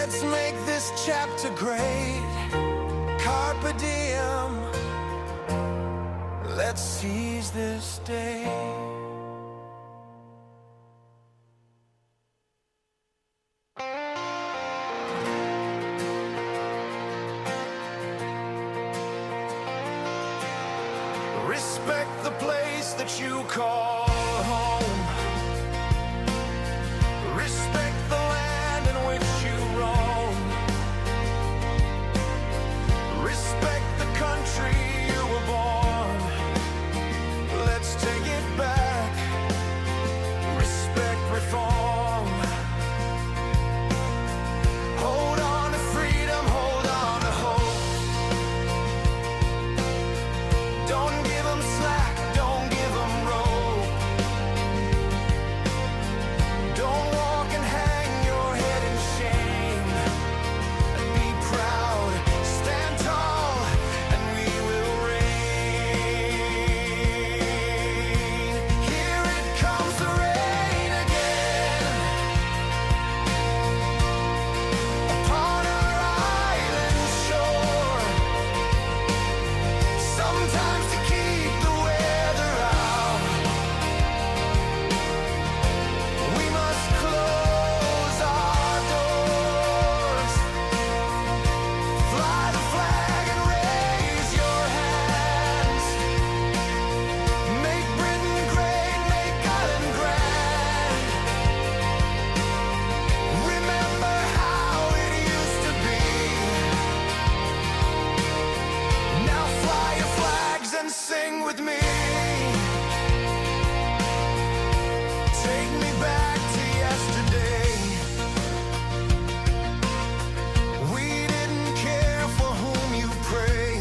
Let's make this chapter great. Carpe diem. Let's seize this day. Respect the place that you call home. Respect the land in which you roam. Respect the country you were born. Let's take it back. Respect reform. Hold on to freedom, hold on to hope. Don't give them slack, don't give them rope. Don't walk and hang your head in shame. Be proud, stand tall, and we will reign. Here it comes the rain again. Upon our island shore. Sometimes to keep the weather out, we must close our doors. Fly the flag and raise your hands. Make Britain great, make Ireland grand. Remember how it used to be. Now fly your flags and sing with me. Take me back to yesterday. We didn't care for whom you pray.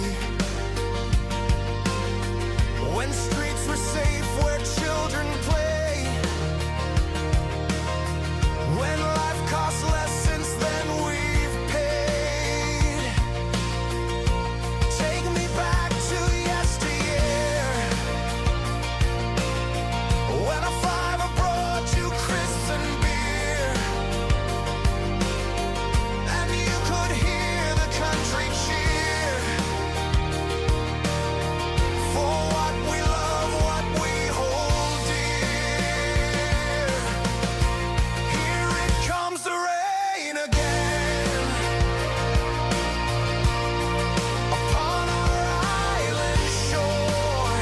When streets were safe where children play. When life costs less, since then we've paid. Take me back to yesteryear. When a fiver brought you crisps and beer. And you could hear the country cheer. For what we love, what we hold dear. Here it comes the rain again. Upon our island shore.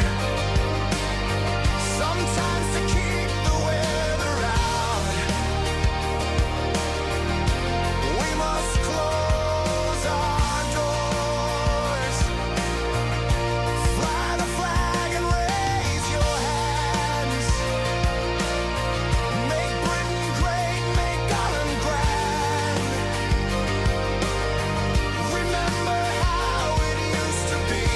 Sometimes to keep the weather out, we must close our doors. Fly the flag and raise your hands. Make Britain great, make Ireland grand. Remember how it used to be.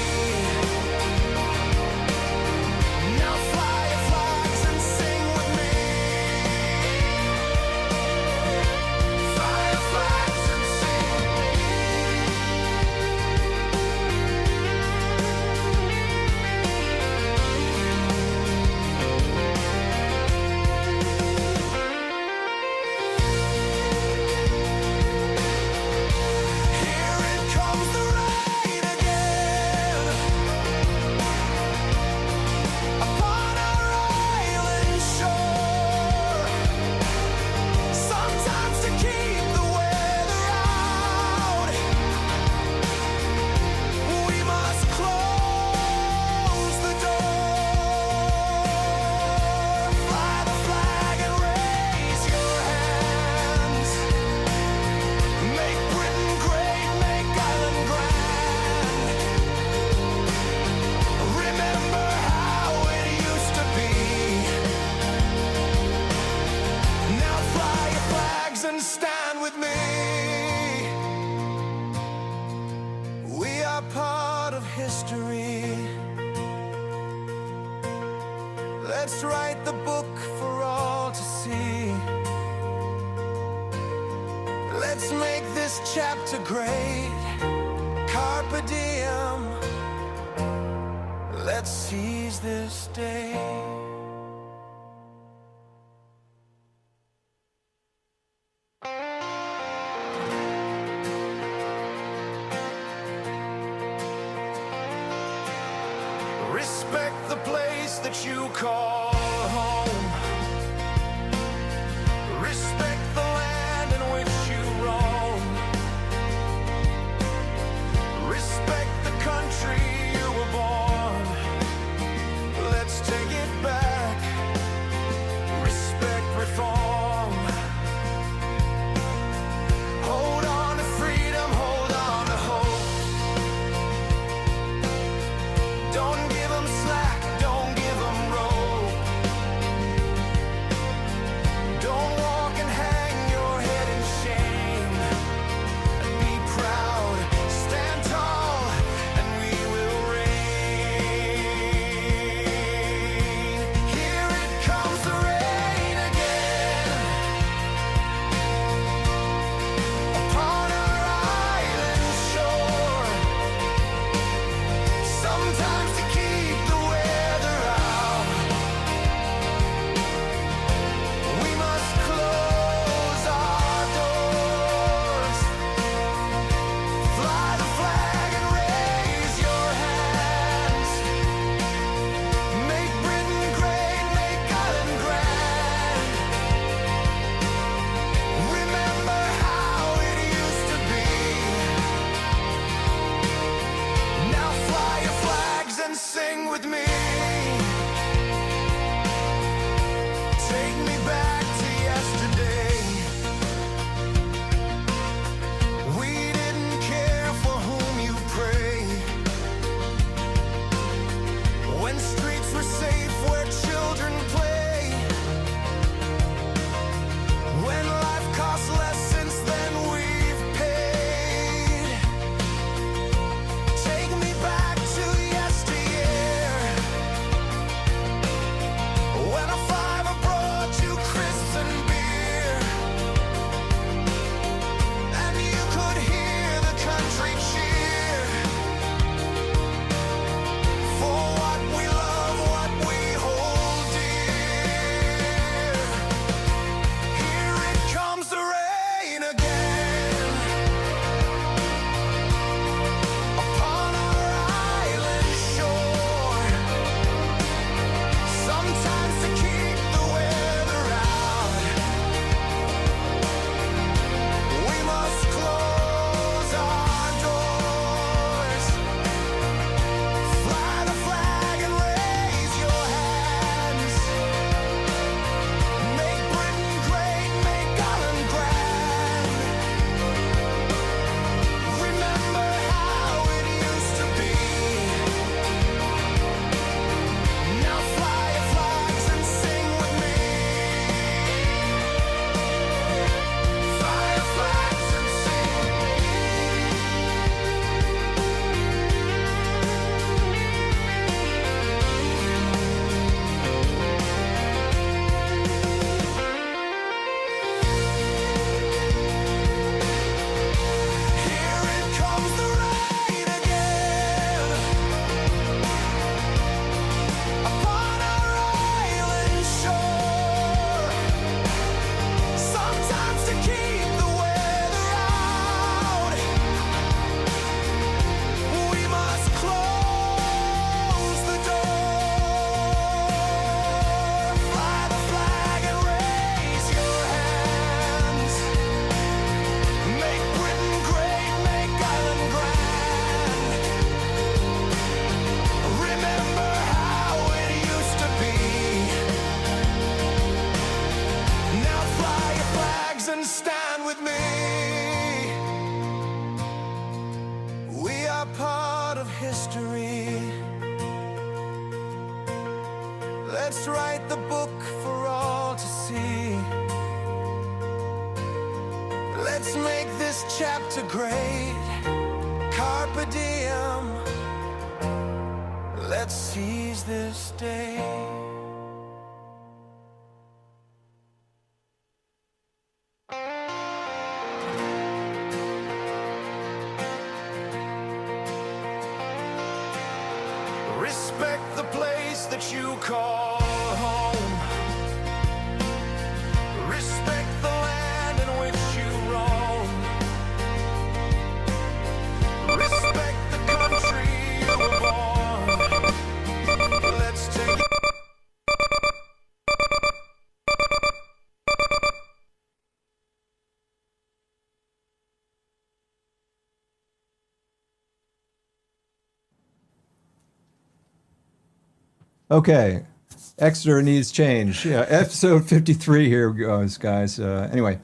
Now fly your flags and sing with me. Fly your flags and sing with me. Here it comes the rain again. Upon our island shore. Sometimes to keep the weather out, we must close the door. Fly the flag and raise your hands. Make Britain great, make Ireland grand. Remember how it used to be. Now fly your flags and stand with me. We are part of history. Let's write the book for all to see. Let's make this chapter great. Carpe diem. Let's seize this day. place that you call home. Respect the land in which you roam. Respect the country you were born. Let's take it back. Respect reform. Hold on to freedom, hold on to hope. Don't give them slack, don't give them rope. Don't walk and hang your head in shame. Be proud, stand tall, and we will reign. Here it comes the rain again. Upon our island shore. Sometimes to keep the weather out, we must close our doors. Fly the flag and raise your hands. Make Britain great, make Ireland grand. Remember how it used to be. Now fly your flags and sing with me. Take me back to yesterday. We didn't care for whom you prayed. When streets were safe where children play. When life costs less since then we've paid. Take me back to yesteryear. When a fiver brought you crisps and beer. And you could hear the country cheer. For what we love, what we hold dear. Here it comes the rain again. Upon our island shore. Sometimes to keep the weather out, we must close our doors. Fly the flag and raise your hands. Make Britain great, make Ireland grand. Remember how it used to be. Now fly your flags and sing with me. Fly your flags and sing with me. Here it comes the rain again. Upon our island shore. Sometimes to keep the weather out, we must close the door. Fly the flag and raise your hands. Make Britain great, make Ireland grand. Remember how it used to be. Now fly your flags and stand with me. We are part of history. Let's write the book for all to see. Let's make this chapter great. Carpe diem. Let's seize this day. Respect the place that you call home. Respect the land in which you roam. Respect the country you were born. Let's take Okay, Exeter needs change. Yeah, episode 53 here goes, guys. Anyway,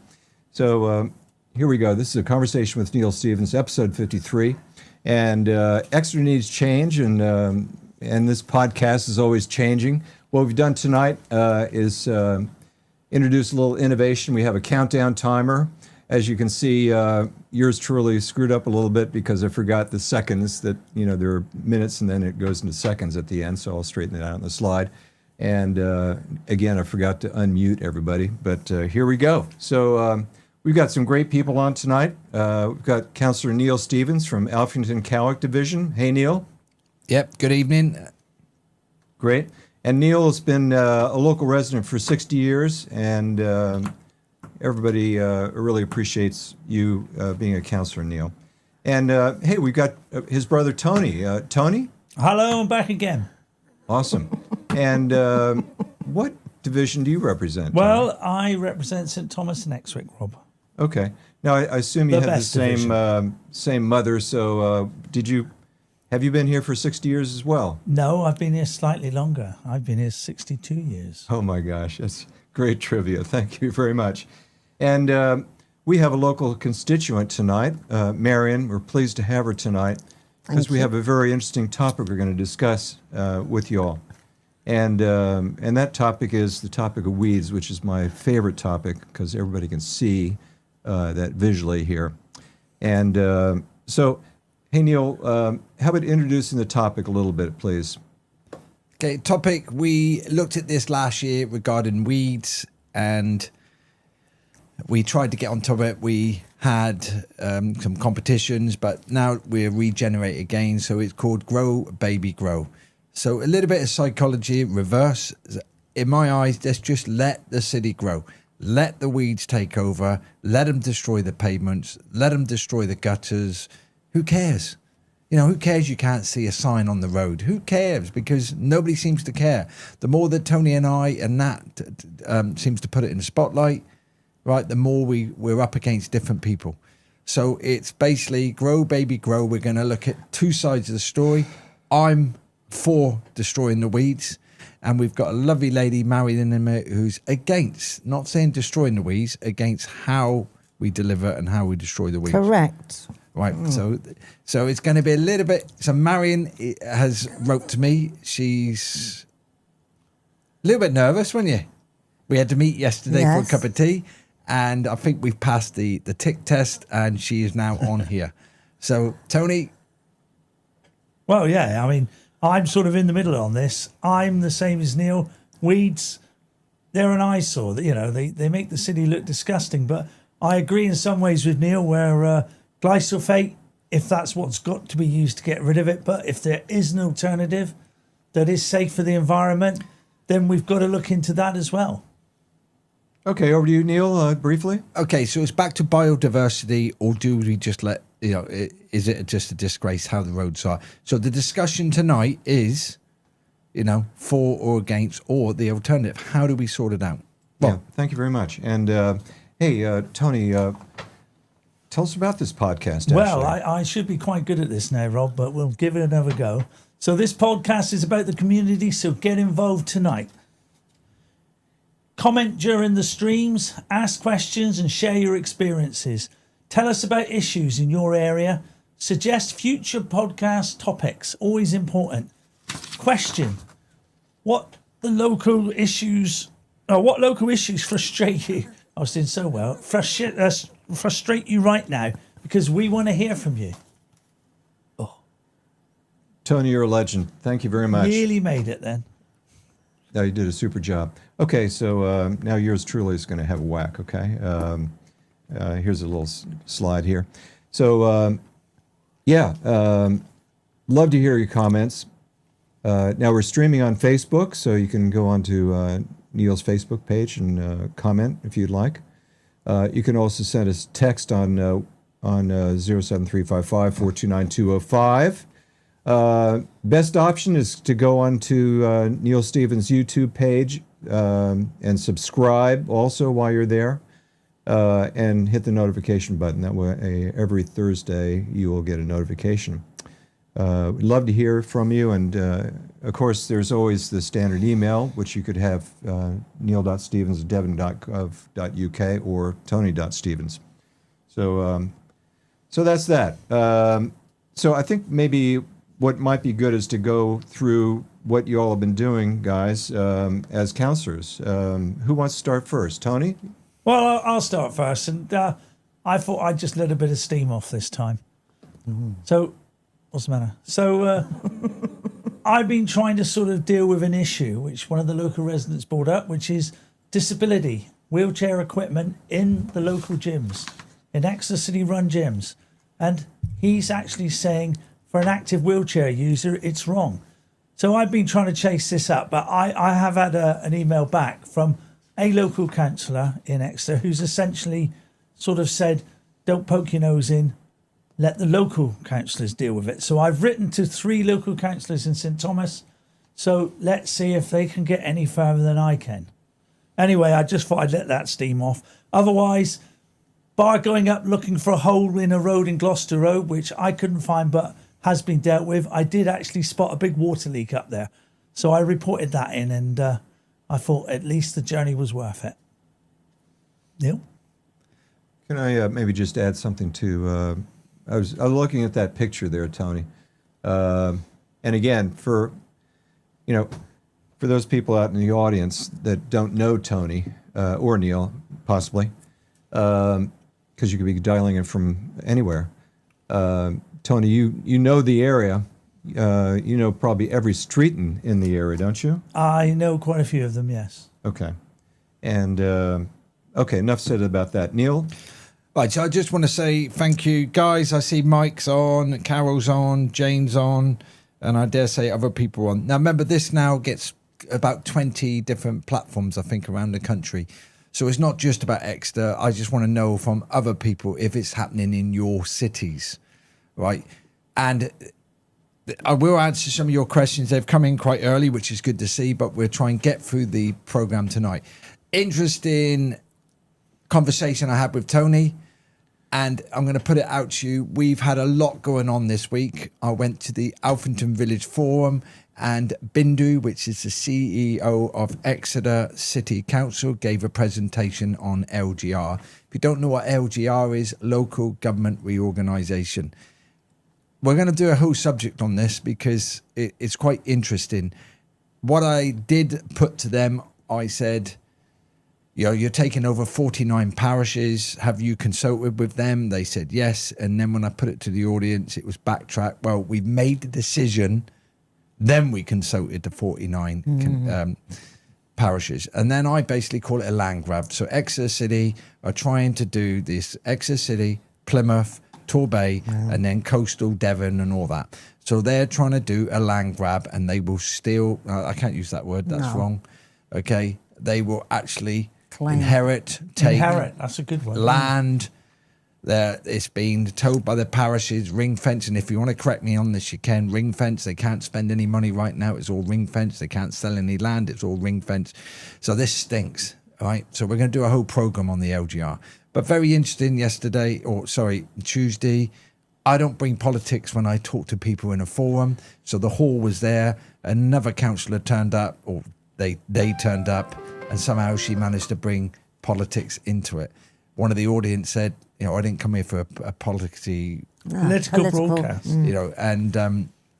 so here we go. This is a conversation with Neil Stevens, episode 53, and Exeter needs change, and this podcast is always changing. What we've done tonight is introduce a little innovation. We have a countdown timer. As you can see, yours truly screwed up a little bit because I forgot the seconds that, there are minutes and then it goes into seconds at the end, so I'll straighten it out on the slide. And again, I forgot to unmute everybody, but here we go. So we've got some great people on tonight. We've got Councillor Neil Stevens from Alphington Cowick Division. Hey, Neil. Yep, good evening. Great. And Neil has been a local resident for 60 years, and everybody really appreciates you being a councillor, Neil. And hey, we've got his brother, Tony. Tony? Hello, I'm back again. Awesome. And what division do you represent? Well, I represent St Thomas and Exwick, Rob. Okay. Now, I assume you The have the best same mother, so have you been here for 60 years as well? No, I've been here slightly longer. I've been here 62 years. Oh my gosh, that's great trivia. Thank you very much. And we have a local constituent tonight, Marion. We're pleased to have her tonight because we have a very interesting topic we're going to discuss with you all. And that topic is the topic of weeds, which is my favorite topic because everybody can see that visually here. And so, hey, Neil, how about introducing the topic a little bit, please? Okay, topic, we looked at this last year regarding weeds and we tried to get on top of it. We had some competitions, but now we're regenerate again. So it's called Grow, Baby, Grow. So a little bit of psychology, reverse. In my eyes, let's just let the city grow. Let the weeds take over. Let them destroy the pavements. Let them destroy the gutters. Who cares? Who cares you can't see a sign on the road? Who cares? Because nobody seems to care. The more that Tony and I and Nat seems to put it in the spotlight, right, the more we're up against different people. So it's basically grow, baby, grow. We're going to look at two sides of the story. I'm for destroying the weeds. And we've got a lovely lady married in a minute who's against, not saying destroying the weeds, against how we deliver and how we destroy the weeds. Correct. Right, so it's going to be a little bit. So Marion has wrote to me. She's a little bit nervous, weren't you? We had to meet yesterday for a cup of tea, and I think we've passed the tick test, and she is now on here. So Tony. Well, yeah, I mean, I'm sort of in the middle on this. I'm the same as Neil. Weeds, they're an eyesore. They make the city look disgusting. But I agree in some ways with Neil where glyphosate, if that's what's got to be used to get rid of it, but if there is an alternative that is safe for the environment, then we've got to look into that as well. Okay, over to you, Neil, briefly. Okay, so it's back to biodiversity, or do we just let, is it just a disgrace how the roads are? So the discussion tonight is, for or against, or the alternative. How do we sort it out? Well, thank you very much. And hey, Tony, tell us about this podcast. Well, I should be quite good at this now, Rob, but we'll give it another go. So this podcast is about the community, so get involved tonight. Comment during the streams, ask questions and share your experiences. Tell us about issues in your area. Suggest future podcast topics, always important. Question, what local issues frustrate you? I was doing so well. Frustrate you right now because we want to hear from you. Oh, Tony, you're a legend. Thank you very much. Really made it then. No, you did a super job. Okay, so now yours truly is going to have a whack, okay? Here's a little slide here. So, love to hear your comments. Now we're streaming on Facebook, so you can go onto Neil's Facebook page and comment if you'd like. You can also send us text on 07355 429 205. Best option is to go on to Neil Stevens' YouTube page and subscribe also while you're there and hit the notification button. That way every Thursday you will get a notification. We'd love to hear from you, and of course, there's always the standard email, which you could have neil.stevens@devon.gov.uk or tony.stevens. So that's that. So I think maybe what might be good is to go through what you all have been doing, guys, as counselors. Who wants to start first? Tony? Well, I'll start first, and I thought I'd just let a bit of steam off this time. So, what's the matter? So, I've been trying to sort of deal with an issue which one of the local residents brought up, which is disability, wheelchair equipment in the local gyms, in Exeter City run gyms. And he's actually saying for an active wheelchair user, it's wrong. So I've been trying to chase this up, but I have had an email back from a local councillor in Exeter who's essentially sort of said, don't poke your nose in, let the local councillors deal with it. So I've written to 3 local councillors in St Thomas, so let's see if they can get any further than I can. Anyway, I just thought I'd let that steam off. Otherwise, bar going up looking for a hole in a road in Gloucester Road, which I couldn't find but has been dealt with. I did actually spot a big water leak up there. So I reported that in, and I thought at least the journey was worth it. Neil? Can I maybe just add something to... I was looking at that picture there, Tony. And again, for those people out in the audience that don't know Tony or Neil, possibly, because you could be dialing in from anywhere. Tony, you know the area. You know probably every street in the area, don't you? I know quite a few of them, yes. Okay. And, okay, enough said about that. Neil? Right, so I just want to say thank you, guys. I see Mike's on, Carol's on, Jane's on, and I dare say other people on. Now, remember, this now gets about 20 different platforms, I think, around the country. So it's not just about Exeter. I just want to know from other people if it's happening in your cities, right? And I will answer some of your questions. They've come in quite early, which is good to see, but we'll try and get through the program tonight. Interesting conversation I had with Tony, and I'm going to put it out to you. We've had a lot going on this week. I went to the Alphington Village Forum, and Bindu, which is the CEO of Exeter City Council, gave a presentation on LGR. If you don't know what LGR is, Local Government Reorganisation. We're going to do a whole subject on this because it's quite interesting. What I did put to them, I said, you're taking over 49 parishes. Have you consulted with them? They said yes. And then when I put it to the audience, it was backtrack. Well, we've made the decision. Then we consulted the 49 parishes. And then I basically call it a land grab. So Exeter City are trying to do this. Exeter City, Plymouth, Torbay, and then coastal Devon and all that. So they're trying to do a land grab, and they will steal. I can't use that word. That's wrong. Okay. They will actually inherit, that's a good one. Land. It's been told by the parishes, ring fence. And if you want to correct me on this, you can. Ring fence. They can't spend any money right now. It's all ring fence. They can't sell any land. It's all ring fence. So this stinks. All right. So we're going to do a whole program on the LGR. But very interesting Tuesday. I don't bring politics when I talk to people in a forum. So the hall was there. Another councillor turned up, or they turned up, and somehow she managed to bring politics into it. One of the audience said, I didn't come here for a political broadcast.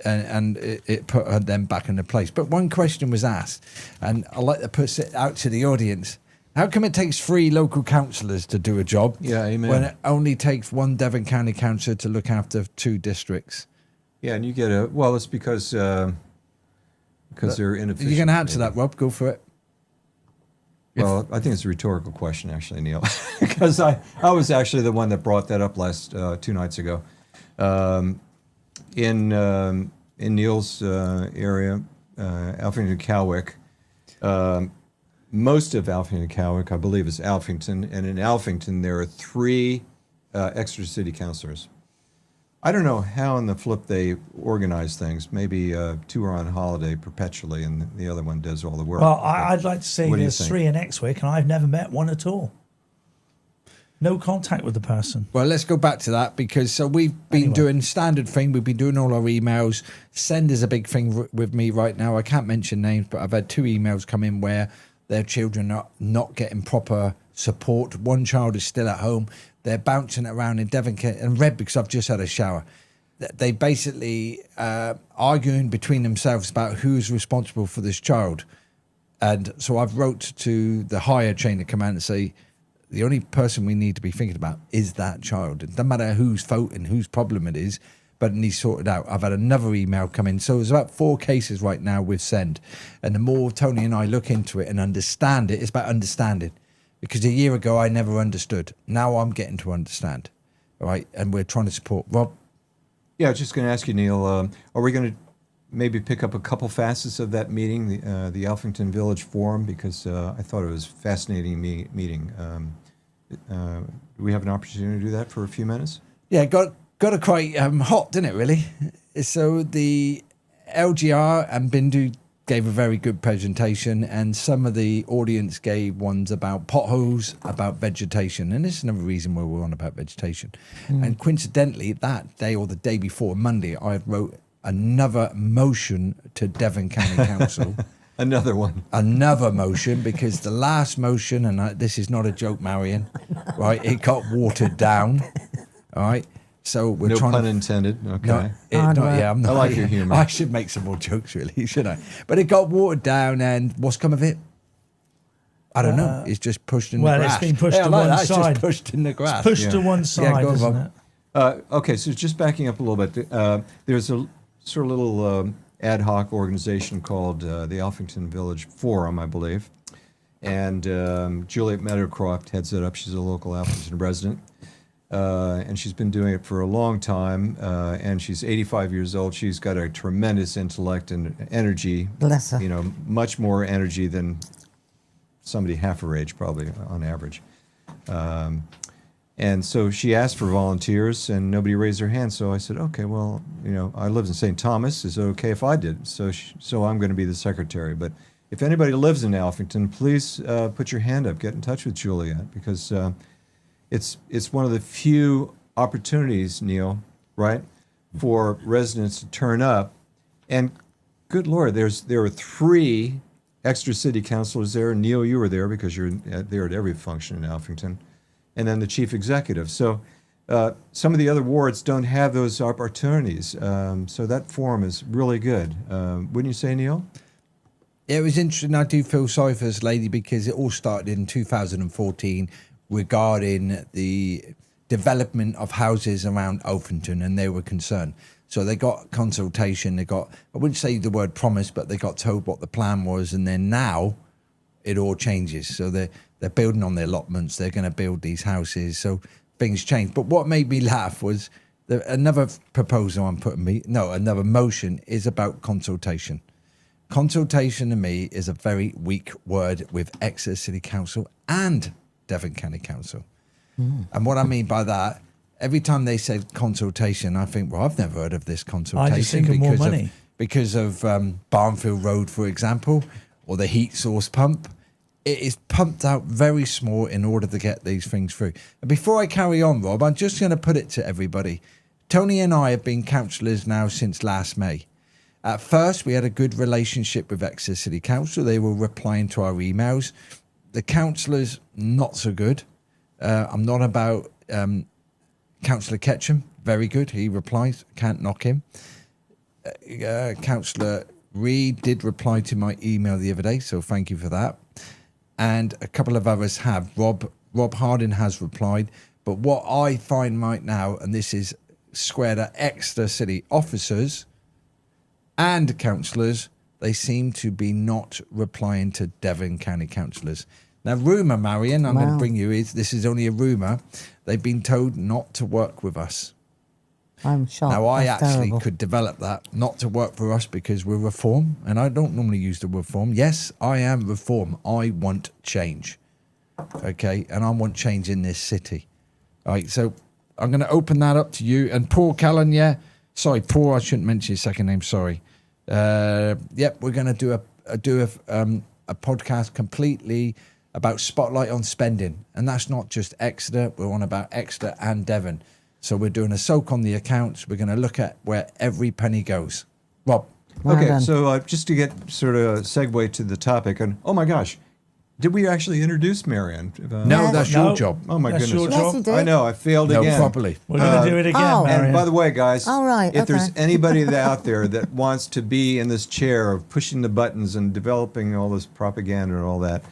And it put them back into place. But one question was asked, and I'd like to put it out to the audience. How come it takes 3 local councillors to do a job? Yeah, amen. When it only takes 1 Devon County councillor to look after 2 districts? Yeah, and you get it's because they're inefficient. You're going to answer that, Rob. Go for it. Well, I think it's a rhetorical question, actually, Neil, because I was actually the one that brought that up 2 nights ago. In Neil's area, Alphington Cowick, most of Alphington Cowick, I believe, is Alphington, and in Alphington there are 3 Exeter City councillors. I don't know how in the flip they organize things. Maybe 2 are on holiday perpetually, and the other one does all the work. Well, I'd like to say there's 3 in Exwick, and I've never met one at all. No contact with the person. Well, let's go back to that because we've been doing standard thing. We've been doing all our emails. Send is a big thing with me right now. I can't mention names, but I've had 2 emails come in where their children are not getting proper support. One child is still at home. They're bouncing around in Devon and red because I've just had a shower. They basically arguing between themselves about who's responsible for this child. And so I've wrote to the higher chain of command and say, the only person we need to be thinking about is that child. It doesn't matter whose fault and whose problem it is, but it needs sorted out. I've had another email come in. So there's about 4 cases right now with Send. And the more Tony and I look into it and understand it, it's about understanding. Because a year ago, I never understood. Now I'm getting to understand. All right. And we're trying to support. Rob? Yeah, I was just going to ask you, Neil, are we going to maybe pick up a couple facets of that meeting, the Alphington Village Forum, because I thought it was a fascinating meeting. Do we have an opportunity to do that for a few minutes? Yeah, got it quite hot, didn't it, really? So the LGR and Bindu gave a very good presentation, and some of the audience gave ones about potholes, about vegetation, and this is another reason why we're on about vegetation. And coincidentally, that day or the day before, Monday, I wrote another motion to Devon County Council. Another one. Another motion, because the last motion, and this is not a joke, Marion, right? It got watered down, all right? So we're no trying pun to... intended. Okay. I'm not, I like your humor. I should make some more jokes, really, shouldn't I? But it got watered down, and what's come of it? I don't know. It's just pushed in the grass. Well, it's been pushed to like one that. side. It's just pushed in the grass. Pushed to one side, go on, isn't Rob. it? Okay, so just backing up a little bit, there's a sort of little ad hoc organization called the Alphington Village Forum, I believe. And Juliet Meadowcroft heads it up. She's a local Alphington resident. And she's been doing it for a long time. And she's 85 years old. She's got a tremendous intellect and energy. Bless her. You know, much more energy than somebody half her age, probably, on average. And so she asked for volunteers, and nobody raised their hand. So I said, okay, well, you know, I live in St. Thomas. Is it okay if I did? So I'm going to be the secretary. But if anybody lives in Alphington, please put your hand up. Get in touch with Juliet, because it's one of the few opportunities, Neil, right, for residents to turn up. And good Lord, there are 3 Exeter City councilors there. Neil, you were there because you're there at every function in Alphington. And then the chief executive. So some of the other wards don't have those opportunities. So that forum is really good. Wouldn't you say, Neil? Yeah, it was interesting. I do feel sorry for this lady because it all started in 2014 regarding the development of houses around Alphington, and they were concerned. So they got consultation. They got, I wouldn't say the word promise, but they got told what the plan was. And then now it all changes. So they're building on their allotments. They're going to build these houses. So things change. But what made me laugh was another proposal another motion is about consultation. Consultation to me is a very weak word with Exeter City Council and Devon County Council. And what I mean by that, every time they said consultation, I think, well, I've never heard of this consultation. I just think of more money. Because of Barnfield Road, for example, or the heat source pump. It is pumped out very small in order to get these things through. And before I carry on, Rob, I'm just going to put it to everybody. Tony and I have been councillors now since last May. At first, we had a good relationship with Exeter City Council. They were replying to our emails. The councillors, not so good. I'm not about Councillor Ketchum. Very good. He replies. Can't knock him. Councillor Reid did reply to my email the other day, so thank you for that. And a couple of others have. Rob Harding has replied. But what I find right now, and this is squared at Exeter City officers and councillors, they seem to be not replying to Devon County councillors. Now, rumour, Marion, I'm going to bring you is, this is only a rumour, they've been told not to work with us. I'm shocked. Now, I That's actually terrible. could develop that, not to work for us because we're reform, and I don't normally use the word reform. Yes, I am reform. I want change, okay? And I want change in this city. All right, so I'm going to open that up to you. And Paul Callan, yeah? Sorry, Paul, I shouldn't mention his second name, sorry. Yep, we're going to do a podcast completely about Spotlight on Spending. And that's not just Exeter. We're on about Exeter and Devon. So we're doing a soak on the accounts. We're going to look at where every penny goes. Rob. Well Okay, done. so just to get sort of a segue to the topic, and oh my gosh, did we actually introduce Marianne? No, Yes. that's your job. Oh my That's goodness. your Yes, job. you did. I know, I failed No, again. properly. We're going to do it again, Oh. Marion. And by the way, guys, All right, if there's okay. anybody out there that wants to be in this chair of pushing the buttons and developing all this propaganda and all that,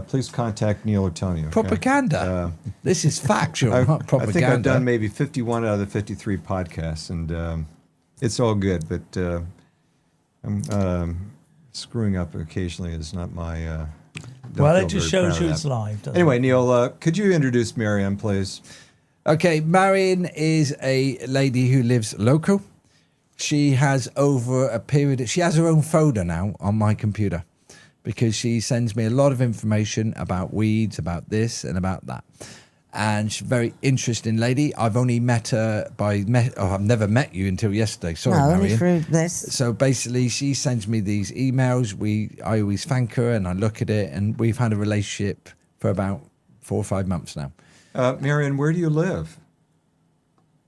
please contact Neil or Tony. Okay? Propaganda. This is factual, not propaganda. I think I've done maybe 51 out of the 53 podcasts, and it's all good, but I'm screwing up occasionally is not my... don't Well, feel it just very proud shows of you that. it's live, doesn't Anyway, it? Neil, could you introduce Marianne, please? Okay, Marion is a lady who lives local. She has over a period, she has her own folder now on my computer because she sends me a lot of information about weeds, about this and about that. And she's a very interesting lady. I've only met her I've never met you until yesterday. Sorry, No, only Marion. through this. So basically, she sends me these emails. I always thank her and I look at it, and we've had a relationship for about 4 or 5 months now. Marianne, where do you live?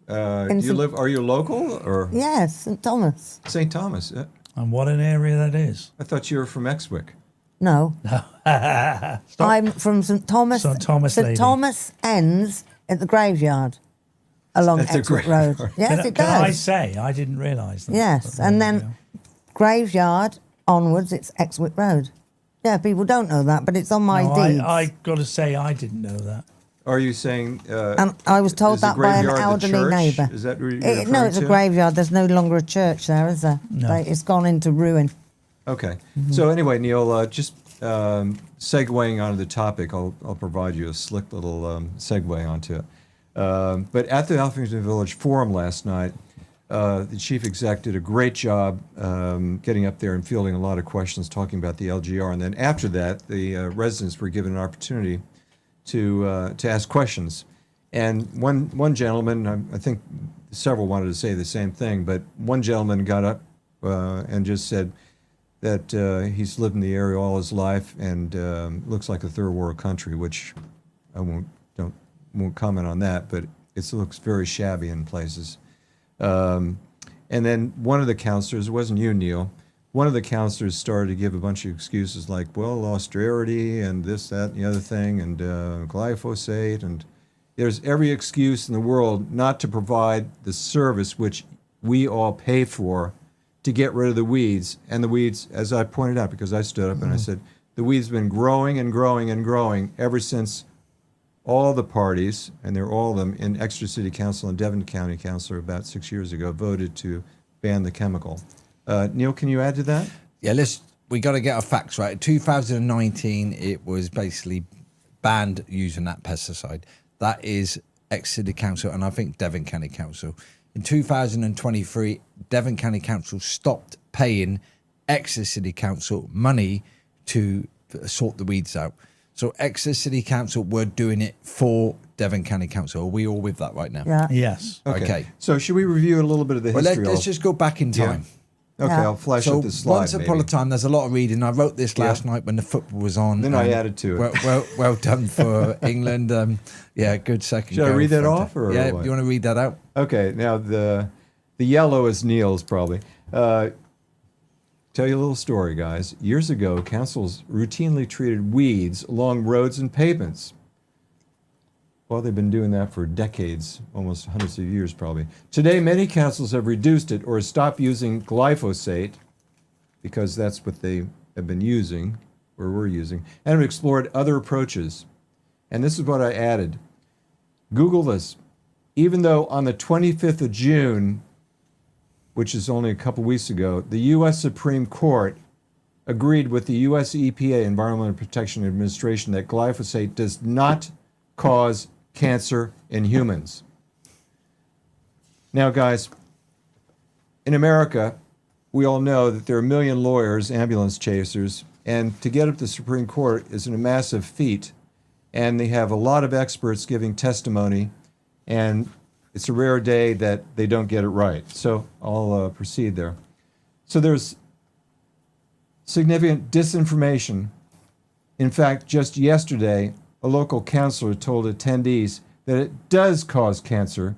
In Do you St- live? Are you local or Yes, St Thomas. St. Thomas? And what an area that is. I thought you were from Exwick. No, I'm from St Thomas. St Thomas St lady. Thomas ends at the graveyard along That's a Exwick graveyard. Road. Yes, it Can I does. say, I didn't realise that. Yes, But and there we then graveyard onwards, it's Exwick Road. Yeah, people don't know that, but it's on my go. No, deeds. I got to say, I didn't know that. Are you saying? And I was told is the that by an graveyard the elderly church? neighbour. Is that what you're No, referring it's a to? graveyard. There's no longer a church there, is there? No. It's gone into ruin. Okay. So anyway, Neil, just segueing onto the topic, I'll provide you a slick little segue onto it. But at the Alphington Village Forum last night, the chief exec did a great job getting up there and fielding a lot of questions, talking about the LGR. And then after that, the residents were given an opportunity to ask questions. And one gentleman, I think several wanted to say the same thing, but one gentleman got up and just said that he's lived in the area all his life and looks like a third world country, which I won't comment on that, but it looks very shabby in places. And then one of the counselors, it wasn't you, Neil, one of the counselors started to give a bunch of excuses like, well, austerity and this, that, and the other thing, and glyphosate, and there's every excuse in the world not to provide the service which we all pay for to get rid of the weeds. And the weeds, as I pointed out, because I stood up and I said, the weeds have been growing and growing and growing ever since all the parties, and they're all of them, in Exeter City Council and Devon County Council about 6 years ago voted to ban the chemical. Neil, can you add to that? Yeah, we got to get our facts right. In 2019, it was basically banned using that pesticide. That is Exeter City Council and I think Devon County Council. In 2023, Devon County Council stopped paying Exeter City Council money to sort the weeds out. So Exeter City Council were doing it for Devon County Council. Are we all with that right now? Yeah. Yes. Okay. So should we review a little bit of the Well, history? let's just go back in time. Okay, Yeah. I'll flash So up the slide. once upon a time, there's a lot of reading. I wrote this last night when the football was on. Then I and added to it. Well done for England. Yeah, good second. Should I goal read that for- off, or yeah, what? you want to read that out? Okay, now the yellow is Neil's probably. Tell you a little story, guys. Years ago, councils routinely treated weeds along roads and pavements. Well, they've been doing that for decades, almost hundreds of years probably. Today, many councils have reduced it or stopped using glyphosate, because that's what they have been using, or were using, and have explored other approaches. And this is what I added. Google this. Even though on the 25th of June, which is only a couple weeks ago, the U.S. Supreme Court agreed with the U.S. EPA, Environmental Protection Administration, that glyphosate does not cause cancer in humans. Now, guys, in America, we all know that there are a million lawyers, ambulance chasers, and to get up to the Supreme Court is a massive feat. And they have a lot of experts giving testimony, and it's a rare day that they don't get it right. So I'll proceed there. So there's significant disinformation In fact, just yesterday, a local councillor told attendees that it does cause cancer,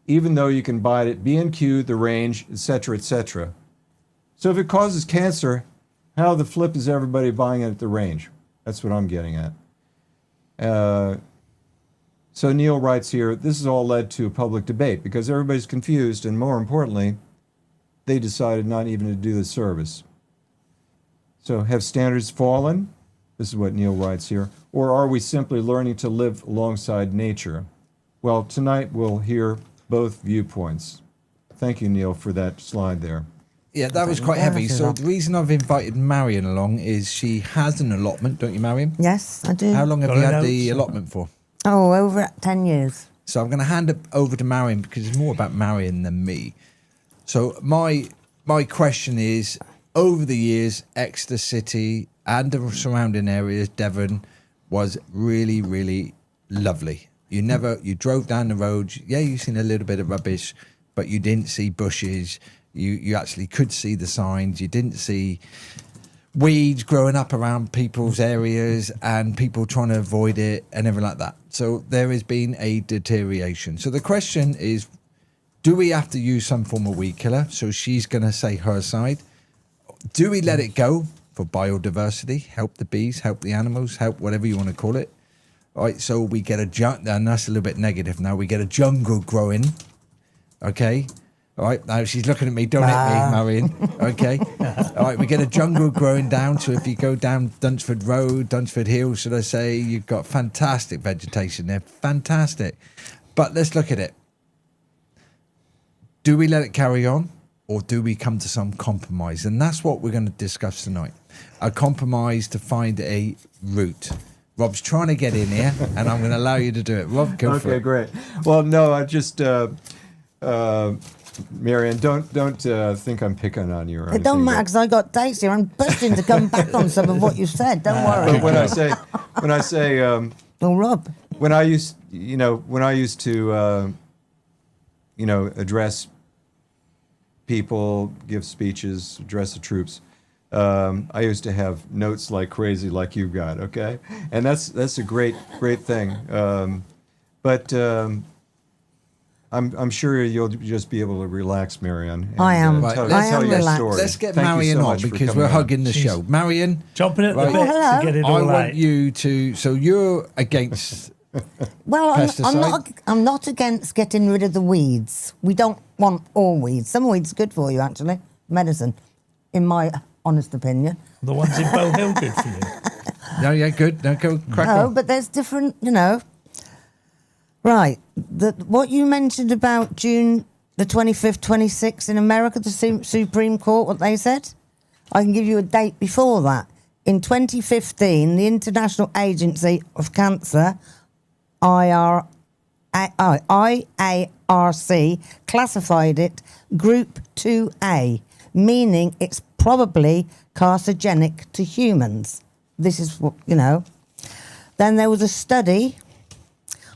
even though you can buy it at B&Q, The Range, etc., etc. So if it causes cancer, how the flip is everybody buying it at The Range? That's what I'm getting at. So Neil writes here, this has all led to a public debate because everybody's confused, and more importantly, they decided not even to do the service. So have standards fallen? This is what Neil writes here. Or are we simply learning to live alongside nature? Well, tonight we'll hear both viewpoints. Thank you, Neil, for that slide there. Yeah, that was quite heavy. So the reason I've invited Marion along is she has an allotment, don't you, Marion? Yes, I do. How long have Got you a had note? the allotment for? Oh, over 10 years. So I'm going to hand it over to Marion because it's more about Marion than me. So my question is, over the years, Exeter City and the surrounding areas, Devon, was really, really lovely. You drove down the road. Yeah, you seen a little bit of rubbish, but you didn't see bushes. You actually could see the signs. You didn't see weeds growing up around people's areas and people trying to avoid it and everything like that. So there has been a deterioration. So the question is, do we have to use some form of weed killer? So she's going to say her side. Do we let it go for biodiversity, help the bees, help the animals, help whatever you want to call it? All right, so we get and that's a little bit negative now. We get a jungle growing, okay? All right, now she's looking at me, don't hit me, Marion, okay? All right, we get a jungle growing down, so if you go down Dunsford Road, Dunsford Hill, should I say, you've got fantastic vegetation there, fantastic. But let's look at it. Do we let it carry on? Or do we come to some compromise? And that's what we're going to discuss tonight. A compromise to find a route. Rob's trying to get in here, and I'm going to allow you to do it. Rob, go for it. Okay, great. Well, no, I just, Marianne, don't think I'm picking on you or anything. It don't matter because I got dates here. I'm bursting to come back on some of what you said. Don't worry. But when I say, Well, Rob. when I used to, address people, give speeches, address the troops. I used to have notes like crazy, like you've got, okay? And that's a great thing. But I'm sure you'll just be able to relax, Marianne. And, I am. Right, tell let's your relaxed. story. Let's get Thank you Marion so on much for because coming we're on. hugging the show. Marion, Jumping at the Right. bit Hello. to get it I all want out. you to. So you're against. Well, Pesticide? I'm not against getting rid of the weeds. We don't want all weeds. Some weeds are good for you, actually. Medicine, in my honest opinion. The ones in Bow Hill good for you. No, yeah, good. No, go crack No, on. but there's different, Right. What you mentioned about June the 25th, 26th in America, the Supreme Court, what they said? I can give you a date before that. In 2015, the International Agency of Cancer, IARC, classified it Group 2A, meaning it's probably carcinogenic to humans. This is what, Then there was a study.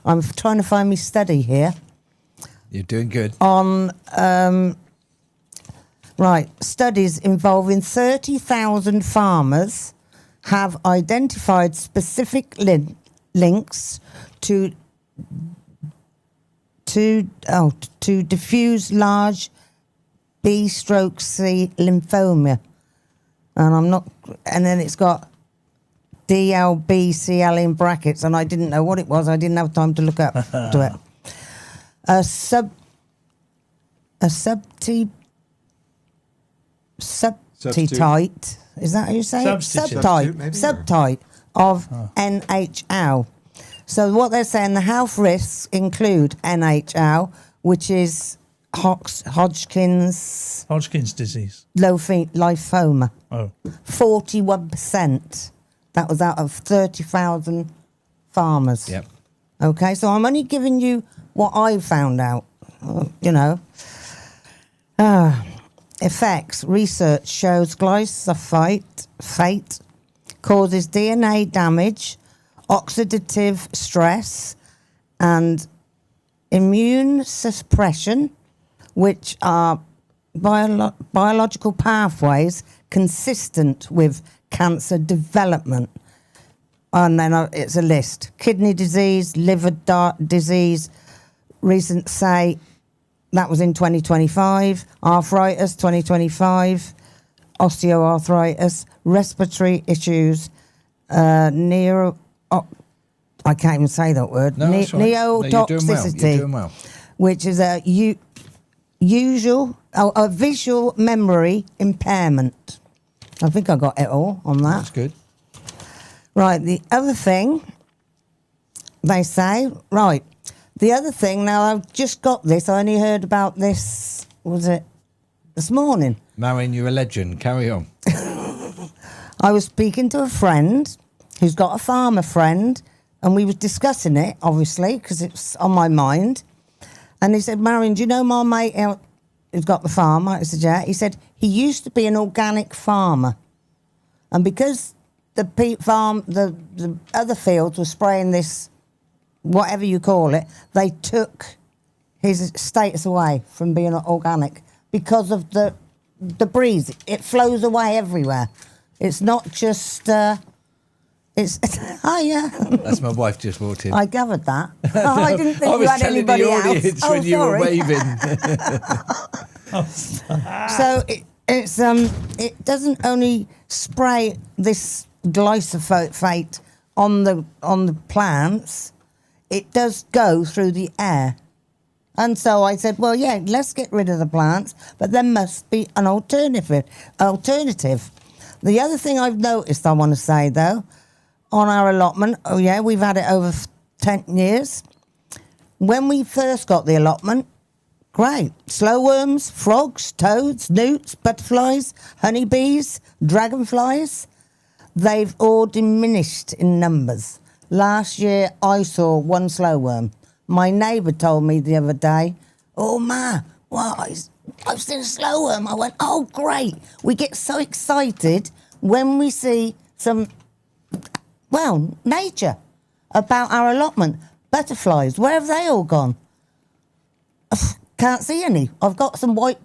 I'm trying to find my study here. You're doing good. On, studies involving 30,000 farmers have identified specific links to diffuse large B/C lymphoma. And then it's got DLBCL in brackets, and I didn't know what it was. I didn't have time to look up to it. Subtype, is that how you say it? Substitute. Subtype of NHL. So what they're saying, the health risks include NHL, which is Hodgkin's disease. lymphoma. Oh. 41%. That was out of 30,000 farmers. Yep. Okay, so I'm only giving you what I found out, Effects. Research shows glyphosate causes DNA damage, oxidative stress, and immune suppression, which are biological pathways consistent with cancer development. And then it's a list. Kidney disease, liver disease, recent say, that was in 2025. Arthritis, 2025. Osteoarthritis, respiratory issues, I can't even say that word. No, that's right. No, you're doing well. Neotoxicity, You're doing well. which is a visual memory impairment. I think I got it all on that. That's good. Right, the other thing, they say, right, the other thing, now I've just got this, I only heard about this, was it this morning? Marion, you're a legend. Carry on. I was speaking to a friend who's got a farmer friend, and we were discussing it, obviously, because it's on my mind. And he said, Marion, do you know my mate who's got the farm? I said, yeah. He said, he used to be an organic farmer. And because the other fields were spraying this, whatever you call it, they took his status away from being organic because of the breeze. It flows away everywhere. It's not just... It's oh yeah. That's my wife just walked in. I gathered that. Oh, I didn't think you had anybody else. I was telling the audience when you were waving. So it doesn't only spray this glyphosate on the plants, it does go through the air. And so I said, well, yeah, let's get rid of the plants, but there must be an alternative. The other thing I've noticed, I want to say though, on our allotment, oh yeah, we've had it over 10 years. When we first got the allotment, great. Slowworms, frogs, toads, newts, butterflies, honeybees, dragonflies, they've all diminished in numbers. Last year, I saw one slowworm. My neighbour told me the other day, oh, Ma, well, I've seen a slowworm. I went, oh, great. We get so excited when we see some... well, nature about our allotment. Butterflies, where have they all gone? Can't see any. I've got some white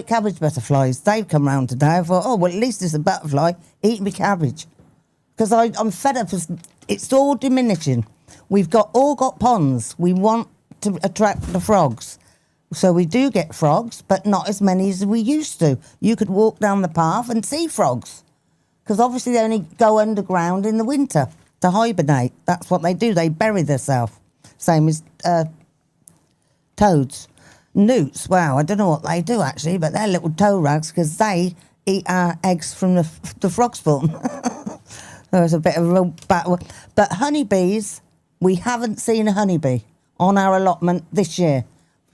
cabbage butterflies. They've come round today. I thought, oh, well, at least it's a butterfly eating my cabbage. Because I'm fed up. It's all diminishing. We've all got ponds. We want to attract the frogs. So we do get frogs, but not as many as we used to. You could walk down the path and see frogs. Because obviously they only go underground in the winter to hibernate. That's what they do. They bury themselves. Same as toads. Newts, wow, I don't know what they do actually, but they're little toe rags because they eat our eggs from the frog spawn. There was a bit of a real battle. But honeybees, we haven't seen a honeybee on our allotment this year.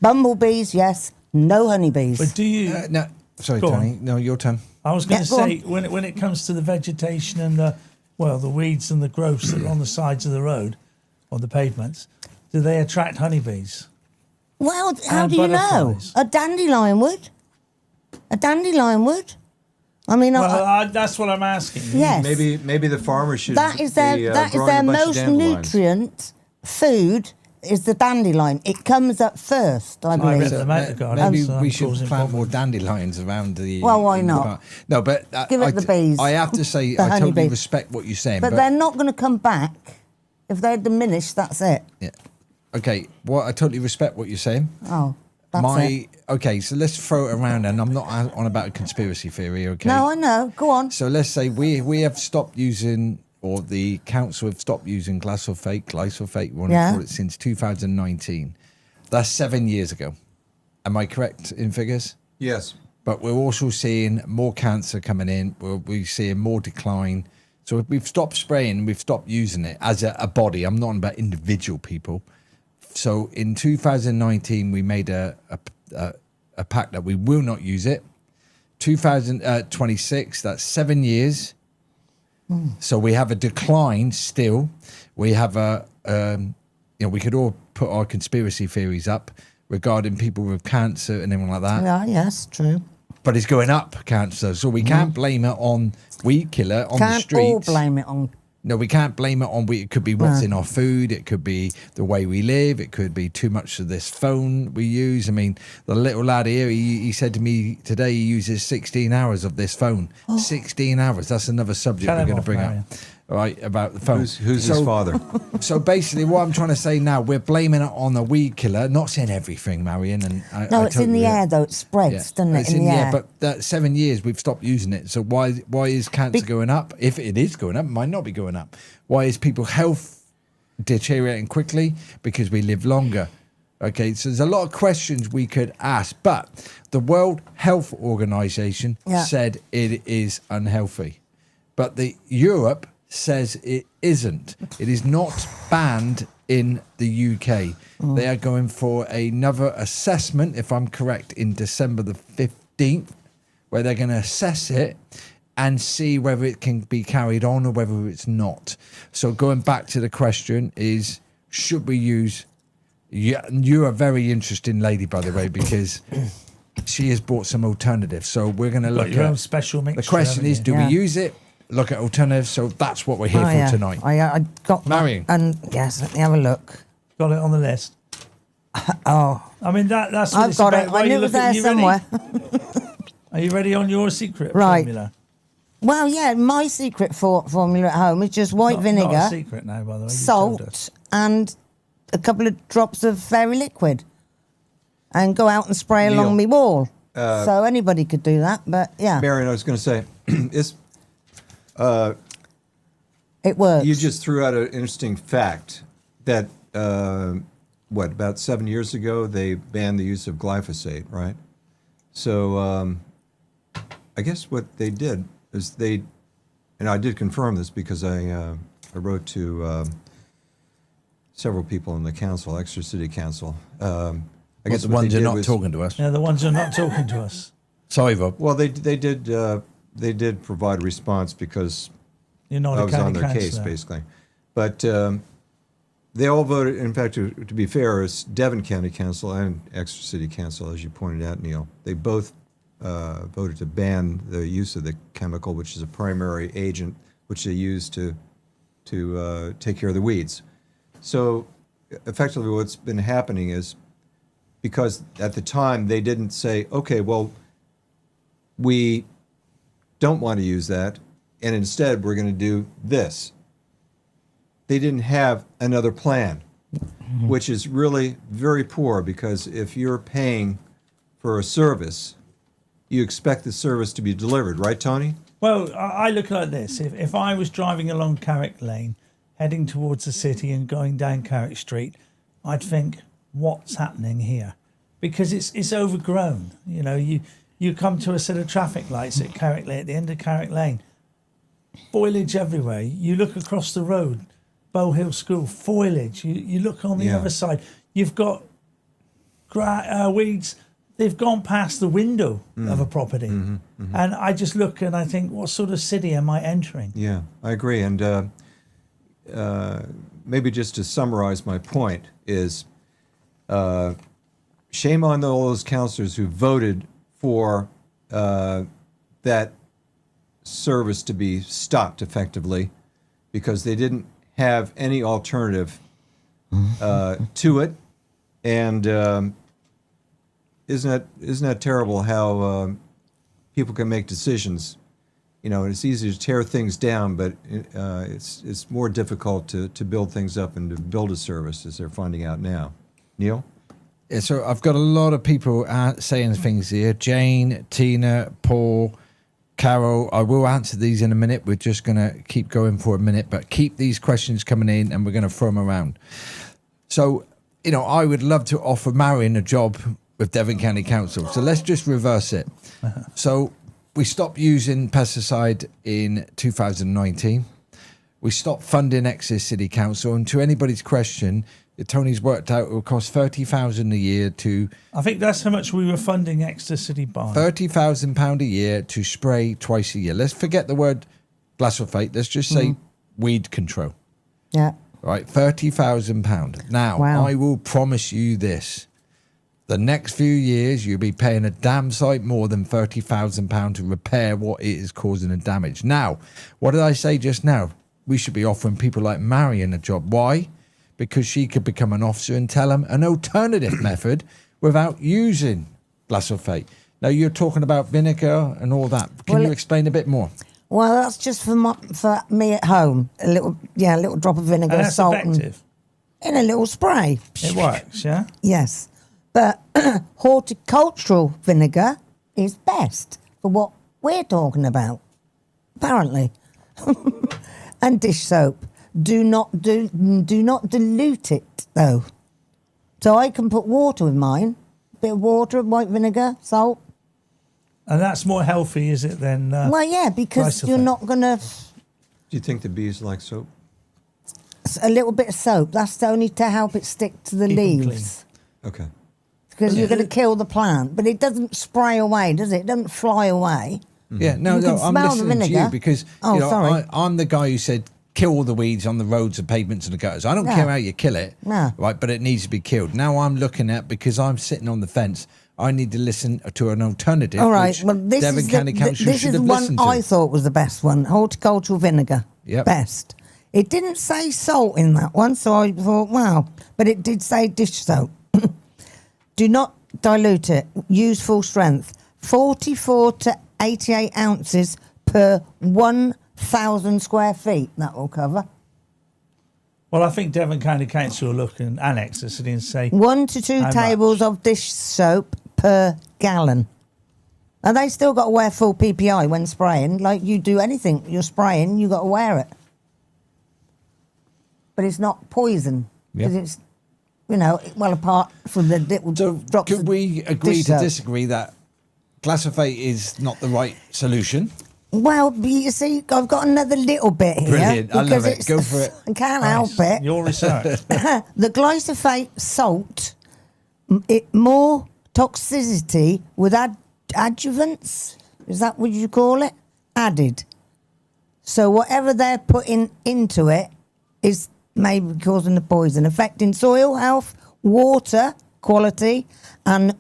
Bumblebees, yes, no honeybees. But do you... no, sorry, Go Tony. on. No, your turn. I was going to Yeah, go say, when it comes to the vegetation and the weeds and the growths that are on the sides of the road, on the pavements, do they attract honeybees? Well, how And do you know? butterflies. A dandelion would. A dandelion would. I mean, That's what I'm asking. yes. Maybe the farmer should. That is their be, that is growing their a bunch of most dandelions. nutrient food is the dandelion. It comes up first, I I believe. read them out the garden. Maybe so we I'm should causing plant more problems. dandelions around the... Well, why in the not? park. No, but... Give it the bees. I have to say, The I totally honeybees. respect what you're saying. But they're not going to come back. If they're diminished, that's it. Yeah. Okay, well, I totally respect what you're saying. Oh, that's it. Okay, so let's throw it around, and I'm not on about a conspiracy theory, okay? No, I know. Go on. So let's say we have stopped using, or the council have stopped using glyphosate, we want to Yeah. call it, since 2019. That's 7 years ago. Am I correct in figures? Yes. But we're also seeing more cancer coming in. We're seeing more decline. So if we've stopped spraying, we've stopped using it as a body. I'm not on about individual people. So in 2019, we made a pact that we will not use it. 2026, that's 7 years. So we have a decline still. We have we could all put our conspiracy theories up regarding people with cancer and everything like that. Yeah, yes, true. But it's going up, cancer. So we can't blame it on weed killer on the Can't streets. all blame it on. No, we can't blame it on. It could be what's in our food. It could be the way we live. It could be too much of this phone we use. I mean, the little lad here, he said to me today he uses 16 hours of this phone. 16 hours. That's another subject Tell we're him going to off, bring Marion. right, about the phone. Who's his father? So basically, what I'm trying to say now, we're blaming it on a weed killer. Not saying everything, Marion. And No, I it's in the totally- air though. It spreads, Yeah. doesn't it? It's In the air. but that 7 years we've stopped using it. So why is cancer going up? If it is going up, it might not be going up. Why is people's health deteriorating quickly? Because we live longer. Okay, so there's a lot of questions we could ask, but the World Health Organization said it is unhealthy, but the Europe says it isn't. It is not banned in the UK. They are going for another assessment, if I'm correct, in December the 15th, where they're going to assess it and see whether it can be carried on or whether it's not. So going back to the question is, should we use... Yeah, you're a very interesting lady, by the way, because she has brought some alternatives. So we're going to look your own at... special mixture. The question haven't is, you? do Yeah. we use it? Look at alternatives. So that's what we're here for tonight. I got Marion. And yes, let me have a look. Got it on the list. Oh, I mean, that's what I've it's got about. it. Why I you knew it was look at- there you ready? somewhere. Are you ready on your secret Right. formula? Well, yeah, my secret formula at home is just white Not vinegar, a secret now, by the way. You told us. salt, and a couple of drops of fairy liquid, and go out and spray Neil, along my wall. So anybody could do that, but yeah, Marion, I was going to say, it works. you just threw out an interesting fact that, about 7 years ago, they banned the use of glyphosate, right? So I guess what they did is and I did confirm this because I wrote to several people in the council, Exeter City Council. I guess the what ones they who are did not was- talking to us. Yeah, the ones who are not talking to us. Sorry, Rob. Well, they did provide a response because You're not I a was on county their case, councillor. basically. But they all voted, in fact, to be fair, it's Devon County Council and Exeter City Council, as you pointed out, Neil. They both voted to ban the use of the chemical, which is a primary agent which they use to take care of the weeds. So effectively what's been happening is, because at the time they didn't say, okay, well, we don't want to use that, and instead we're going to do this. They didn't have another plan, which is really very poor, because if you're paying for a service, you expect the service to be delivered, right, Tony? Well, I look at it like this. If I was driving along Carrick Lane, heading towards the city and going down Carrick Street, I'd think, what's happening here? Because it's overgrown. You know, you come to a set of traffic lights at Carrick Lane, at the end of Carrick Lane, foliage everywhere. You look across the road, Bow Hill School, foliage. You look on the Yeah. other side, you've got weeds. They've gone past the window of a property. And I just look and I think, what sort of city am I entering? Yeah, I agree. And maybe just to summarize my point is, shame on all those councillors who voted for that service to be stopped effectively, because they didn't have any alternative to it. And isn't that terrible how people can make decisions? You know, it's easy to tear things down, but it's more difficult to build things up and to build a service, as they're finding out now. Neil? Yeah, so I've got a lot of people saying things here. Jane, Tina, Paul, Carol. I will answer these in a minute. We're just going to keep going for a minute, but keep these questions coming in and we're going to throw them around. So, you know, I would love to offer Marion a job with Devon County Council. So let's just reverse it. So we stopped using pesticide in 2019. We stopped funding Exeter City Council. And to anybody's question, Tony's worked out it will cost $30,000 a year to... I think that's how much we were funding Exeter City by. £30,000 a year to spray twice a year. Let's forget the word glyphosate. Let's just say weed control. Yeah. Right, £30,000. Now, Wow. I will promise you this. The next few years, you'll be paying a damn sight more than £30,000 to repair what it is causing the damage. Now, what did I say just now? We should be offering people like Marion a job. Why? Because she could become an officer and tell them an alternative method without using glyphosate. Now, you're talking about vinegar and all that. Can Well, you explain a bit more? Well, that's just for me at home. A little drop of vinegar, And that's salt, effective. in a little spray. It works, yeah? Yes, but horticultural vinegar is best for what we're talking about, apparently. And dish soap. Do not dilute it though. So I can put water with mine, a bit of water, white vinegar, salt. And that's more healthy, is it, than... Well, yeah, because glyphosate? you're not going to... Do you think the bees like soap? A little bit of soap, that's only to help it stick to the Keep 'em leaves. Okay. Because you're going to kill the plant. But it doesn't spray away, does it? It doesn't fly away. Yeah, no, You no, can I'm smell the listening to you vinegar. because Oh, sorry. I'm the guy who said kill all the weeds on the roads and pavements and the gutters. I don't No. care how you kill it, No. right? But it needs to be killed. Now I'm looking at, because I'm sitting on the fence, I need to listen to an alternative. All right, which well, this Devon is County Council this should is have one listened to. I thought was the best one, horticultural vinegar. Yep. Best. It didn't say salt in that one, so I thought, wow. But it did say dish soap. Do not dilute it. Use full strength. 44 to 88 ounces per 1,000 square feet. That will cover. Well, I think Devon County Council will look and annex this and say... 1 to 2 How tables much? of dish soap per gallon. And they still got to wear full PPI when spraying. Like you do anything you're spraying, you got to wear it. But it's not poison because Yep. it's, well apart from the little So drops. could of we agree dish to soap. disagree that glyphosate is not the right solution? Well, you see, I've got another little bit here. Brilliant. I love because it. it's- Go for it. I can't Nice. help it. Your research. The glyphosate salt, it more toxicity with adjuvants. Is that what you call it? Added. So whatever they're putting into it is maybe causing the poison, affecting soil health, water quality, and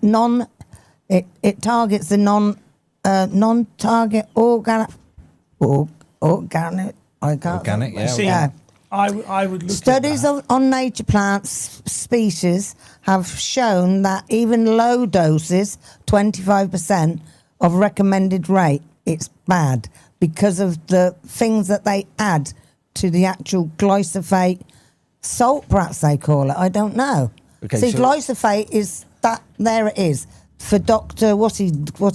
It targets the non-target organic. I can't. Organic, yeah. See, Yeah. I would look Studies at that. on nature plants species have shown that even low doses, 25% of recommended rate, it's bad because of the things that they add to the actual glyphosate salt, perhaps they call it. I don't know. Okay, See, so- glyphosate is that. There it is for Doctor. What's he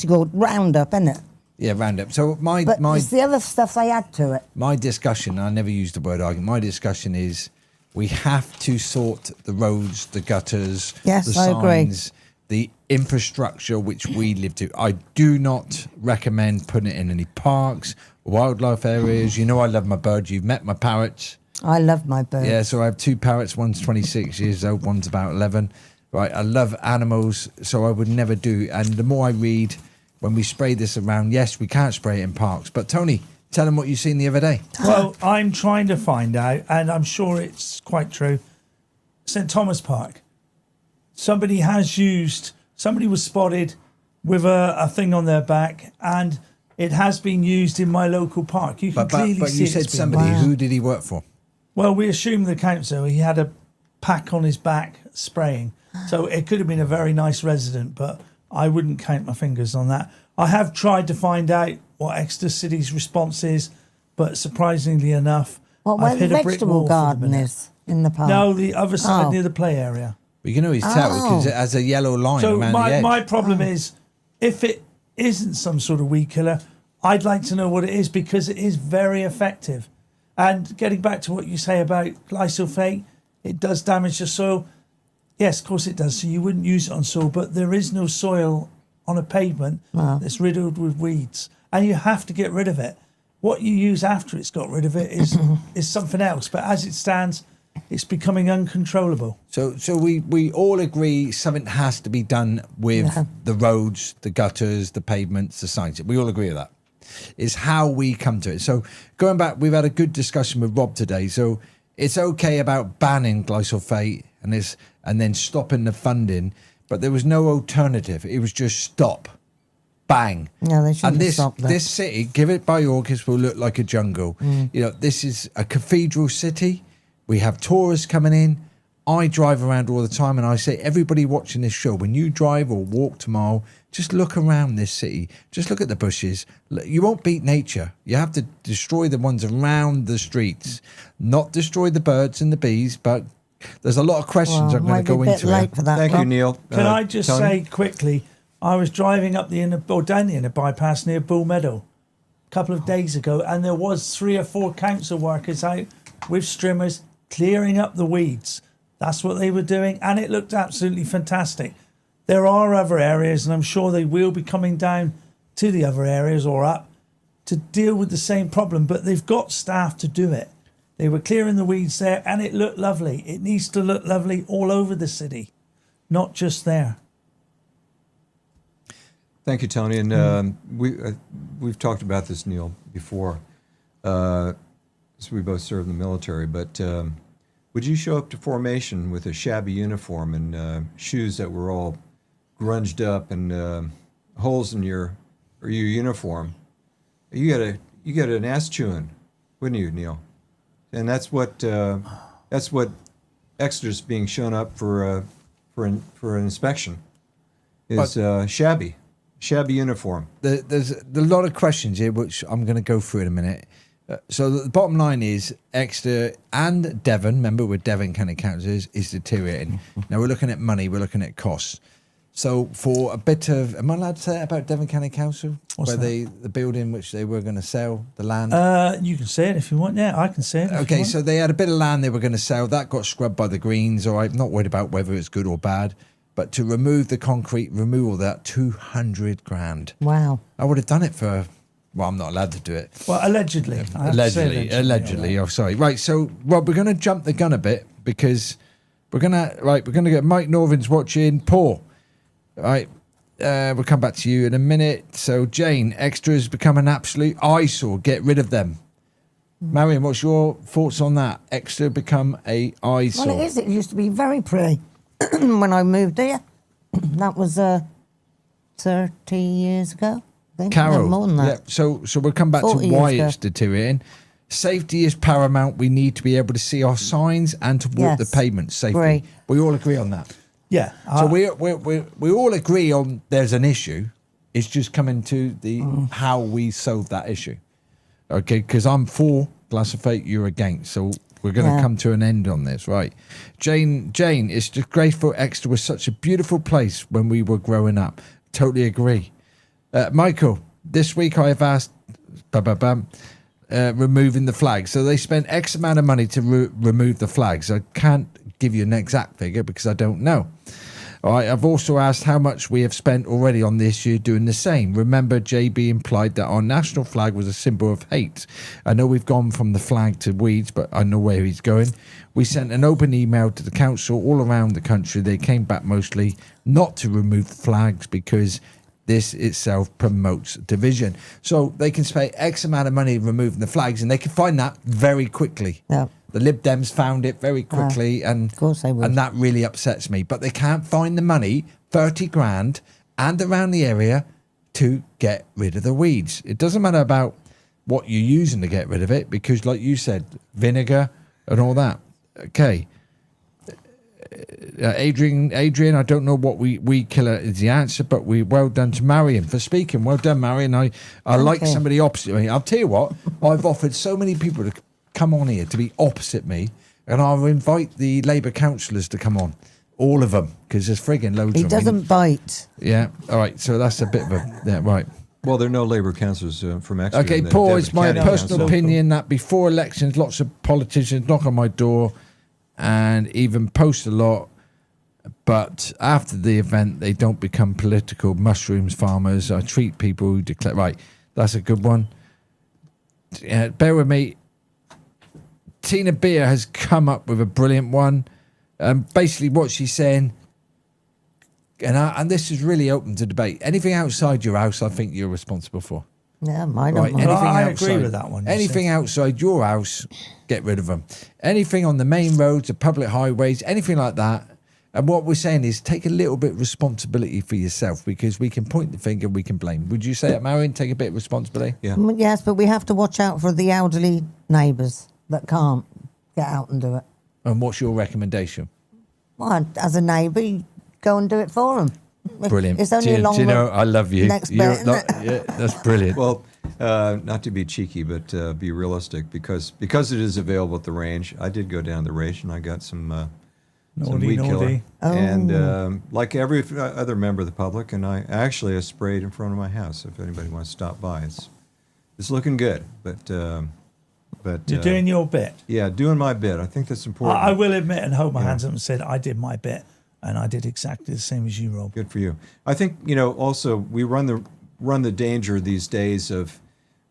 called? Roundup, isn't it? Yeah, Roundup. So But it's the other stuff they add to it. my discussion, I never used the word argument, my discussion is we have to sort the roads, the gutters, Yes, the I agree. signs, the infrastructure which we live to. I do not recommend putting it in any parks, wildlife areas. You know I love my birds. You've met my parrots. I love my birds. Yeah, so I have 2 parrots. One's 26 years old, one's about 11. Right, I love animals, so I would never do. And the more I read, when we spray this around, yes, we can't spray it in parks. But Tony, tell them what you seen the other day. Well, I'm trying to find out, and I'm sure it's quite true. St Thomas Park. Somebody was spotted with a thing on their back, and it has been used in my local park. You can clearly But see you it's said been somebody. Wow. Who did he work for? Well, we assume the council. He had a pack on his back spraying. So it could have been a very nice resident, but I wouldn't count my fingers on that. I have tried to find out what Exeter City's response is, but surprisingly enough, Well, where I've the hit a brick vegetable wall for the garden minute. is in the park. No, the other side Oh. near the play area. We can always tell because it has a yellow line So around the edge. my problem is, if it isn't some sort of weed killer, I'd like to know what it is because it is very effective. And getting back to what you say about glyphosate, it does damage the soil. Yes, of course it does. So you wouldn't use it on soil, but there is no soil on a pavement that's riddled with weeds, and you have to get rid of it. What you use after it's got rid of it is something else. But as it stands, it's becoming uncontrollable. So we all agree something has to be done with the roads, the gutters, the pavements, the signs. We all agree with that. Is how we come to it. So going back, we've had a good discussion with Rob today. So it's okay about banning glyphosate and then stopping the funding, but there was no alternative. It was just stop, bang. No, they shouldn't And have stopped that. this city, give it by August, will look like a jungle. You know, this is a cathedral city. We have tourists coming in. I drive around all the time, and I say, everybody watching this show, when you drive or walk tomorrow, just look around this city. Just look at the bushes. You won't beat nature. You have to destroy the ones around the streets, not destroy the birds and the bees. But there's a lot of questions I'm going to go into. Late for that, Thank you, Rob. Neil. Can I just Tony? say quickly, I was driving up down the inner bypass near Bull Meadow a couple of days ago, and there was 3 or 4 council workers out with strimmers clearing up the weeds. That's what they were doing, and it looked absolutely fantastic. There are other areas, and I'm sure they will be coming down to the other areas or up to deal with the same problem, but they've got staff to do it. They were clearing the weeds there, and it looked lovely. It needs to look lovely all over the city, not just there. Thank you, Tony. And we've talked about this, Neil, before. So we both served in the military. But would you show up to formation with a shabby uniform and shoes that were all grunged up and holes in your uniform? You got an ass chewing, wouldn't you, Neil? And that's what Exeter's being shown up for an inspection is shabby uniform. There's a lot of questions here, which I'm going to go through in a minute. So the bottom line is Exeter and Devon, remember we're Devon County Council, is deteriorating. Now we're looking at money, we're looking at costs. So for a bit of, am I allowed to say that about Devon County Council? What's where that? the building which they were going to sell, the land. You can say it if you want. Yeah, I can say it. Okay, so they had a bit of land they were going to sell. That got scrubbed by the Greens. All right, not worried about whether it's good or bad. But to remove the concrete, remove all that, 200 grand. Wow. I would have done it for, well, I'm not allowed to do it. Well, allegedly. I have to say Allegedly. Oh, sorry. Right, so, Rob, we're going to jump the gun a bit because we're going to get Mike Norvin's watching. Paul, right, we'll come back to you in a minute. So, Jane, Exeter has become an absolute eyesore. Get rid of them. Marion, what's your thoughts on that? Exeter become a eyesore. Well, it is. It used to be very pretty when I moved here. That was 30 years ago. I think. Carol, No, more than that. yeah. So we'll come back to 40 why years it's ago. deteriorating. Safety is paramount. We need to be able to see our signs and to walk the Yes. pavement safely. Agree. We all agree on that. Yeah. So we all agree on there's an issue. It's just coming to the how we solve that issue. Okay, because I'm for glyphosate, you're against. So we're going to come to an end on this, right? Jane, it's disgraceful. Exeter was such a beautiful place when we were growing up. Totally agree. Michael, this week I have asked removing the flags. So they spent X amount of money to remove the flags. I can't give you an exact figure because I don't know. All right, I've also asked how much we have spent already on this year doing the same. Remember, JB implied that our national flag was a symbol of hate. I know we've gone from the flag to weeds, but I know where he's going. We sent an open email to the council all around the country. They came back mostly not to remove the flags because this itself promotes division. So they can spend X amount of money removing the flags, and they can find that very quickly. Yeah. The Lib Dems found it very quickly, and of course they would. and that really upsets me. But they can't find the money, 30 grand, and around the area to get rid of the weeds. It doesn't matter about what you're using to get rid of it, because like you said, vinegar and all that. Okay. Adrian, I don't know what weed killer is the answer, but well done to Marion for speaking. Well done, Marion. I like somebody opposite me. I'll tell you what, I've offered so many people to come on here to be opposite me, and I'll invite the Labour councillors to come on, all of them, because there's frigging loads He of them. doesn't bite. Yeah, all right, so that's a bit of a, yeah, right. Well, there are no Labour councillors from Exeter. Okay, in the Paul, Devon it's my County personal Council. opinion that before elections, lots of politicians knock on my door and even post a lot, but after the event, they don't become political mushrooms farmers. I treat people who declare... Right, that's a good one. Yeah, bear with me. Tina Beer has come up with a brilliant one. Basically, what she's saying, and this is really open to debate. Anything outside your house, I think you're responsible for. Yeah, I don't Right, mind. anything I outside, agree with that one, you Anything said. outside your house, get rid of them. Anything on the main roads, the public highways, anything like that. And what we're saying is take a little bit of responsibility for yourself, because we can point the finger, we can blame. Would you say that, Marion? Take a bit of responsibility? Yeah. Yes, but we have to watch out for the elderly neighbours that can't get out and do it. And what's your recommendation? Well, as a neighbour, you go and do it for them. Brilliant. It's only a long do you know, I love you. next You're bit, not- isn't it? yeah, that's brilliant. Well, not to be cheeky, but be realistic, because it is available at the range. I did go down to the range and I got some weed killer, and like every other member of the public, and I sprayed in front of my house. If anybody wants to stop by, it's looking good, but You're doing your bit. yeah, doing my bit. I think that's important. I will admit and hold my hands up and said I did my bit, and I did exactly the same as you, Rob. Good for you. I think also we run the danger these days of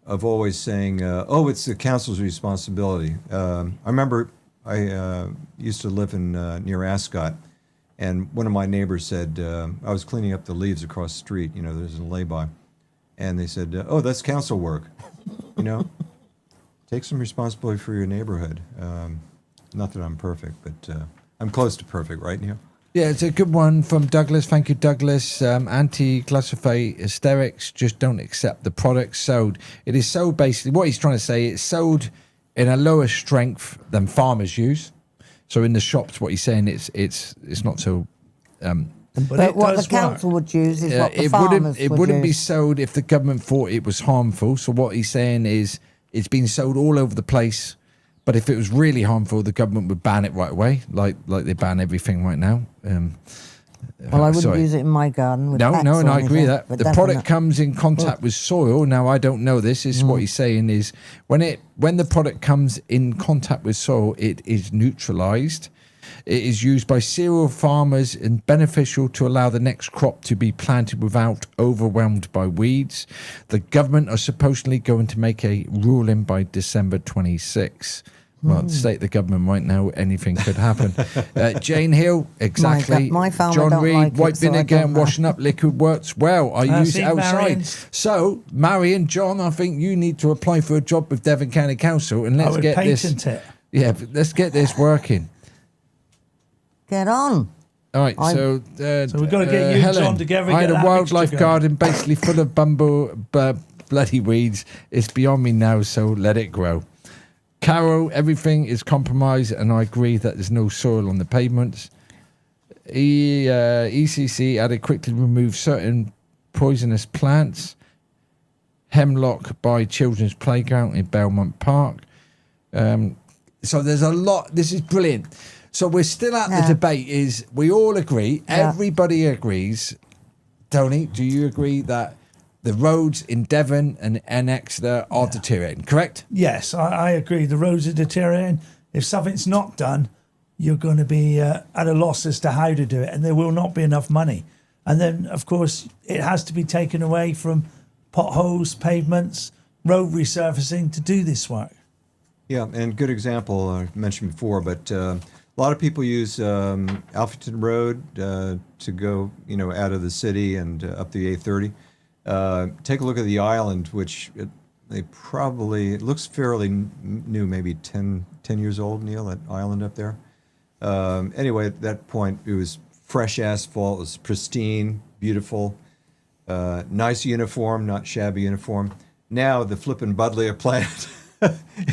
always saying, it's the council's responsibility. I remember I used to live in near Ascot, and one of my neighbors said, I was cleaning up the leaves across the street. There's a lay-by, and they said, that's council work. Take some responsibility for your neighborhood. Not that I'm perfect, but I'm close to perfect, right, Neil? Yeah, it's a good one from Douglas. Thank you, Douglas. Anti-classify hysterics just don't accept the product sold. It is sold basically, what he's trying to say, it's sold in a lower strength than farmers use. So in the shops, what he's saying, it's not so... But what the council would use is what the farmers it would wouldn't be use. sold if the government thought it was harmful. So what he's saying is it's been sold all over the place. But if it was really harmful, the government would ban it right away, like they ban everything right now. Well, I wouldn't use it in my garden. With pets and or I agree anything, that but the definitely product comes in contact with soil. Now, I don't know this. This is what he's saying is when the product comes in contact with soil, it is neutralized. It is used by cereal farmers and beneficial to allow the next crop to be planted without overwhelmed by weeds. The government are supposedly going to make a ruling by December 26. Well, the state of the government right now, anything could happen. Jane Hill, exactly. My farmer John don't Reed, like white it, so I vinegar don't and know. washing up liquid works well. I use see it outside. Marion's- So, Marion, John, I think you need to apply for a job with Devon County Council and I let's would get patent this. it. Yeah, but let's get this working. Get on. All right, I'm- so we've got to get you and Helen, John together and I had get a that wildlife mixture going. garden basically full of bloody weeds. It's beyond me now, so let it grow. Carol, everything is compromised, and I agree that there's no soil on the pavements. ECC had to quickly remove certain poisonous plants. Hemlock by Children's Playground in Belmont Park. So there's a lot. This is brilliant. So we're still at the debate. Is we all agree? Yeah. Everybody agrees. Tony, do you agree that the roads in Devon and Exeter are deteriorating? Correct. Yes, I agree. The roads are deteriorating. If something's not done, you're going to be at a loss as to how to do it, and there will not be enough money. And then, of course, it has to be taken away from potholes, pavements, road resurfacing to do this work. Yeah, and good example I mentioned before, but a lot of people use Alphington Road to go, out of the city and up the A30. Take a look at the island, which it looks fairly new, maybe 10 years old, Neil, that island up there. Anyway, at that point, it was fresh asphalt, it was pristine, beautiful, nice uniform, not shabby uniform. Now the flippin' Buddleia plant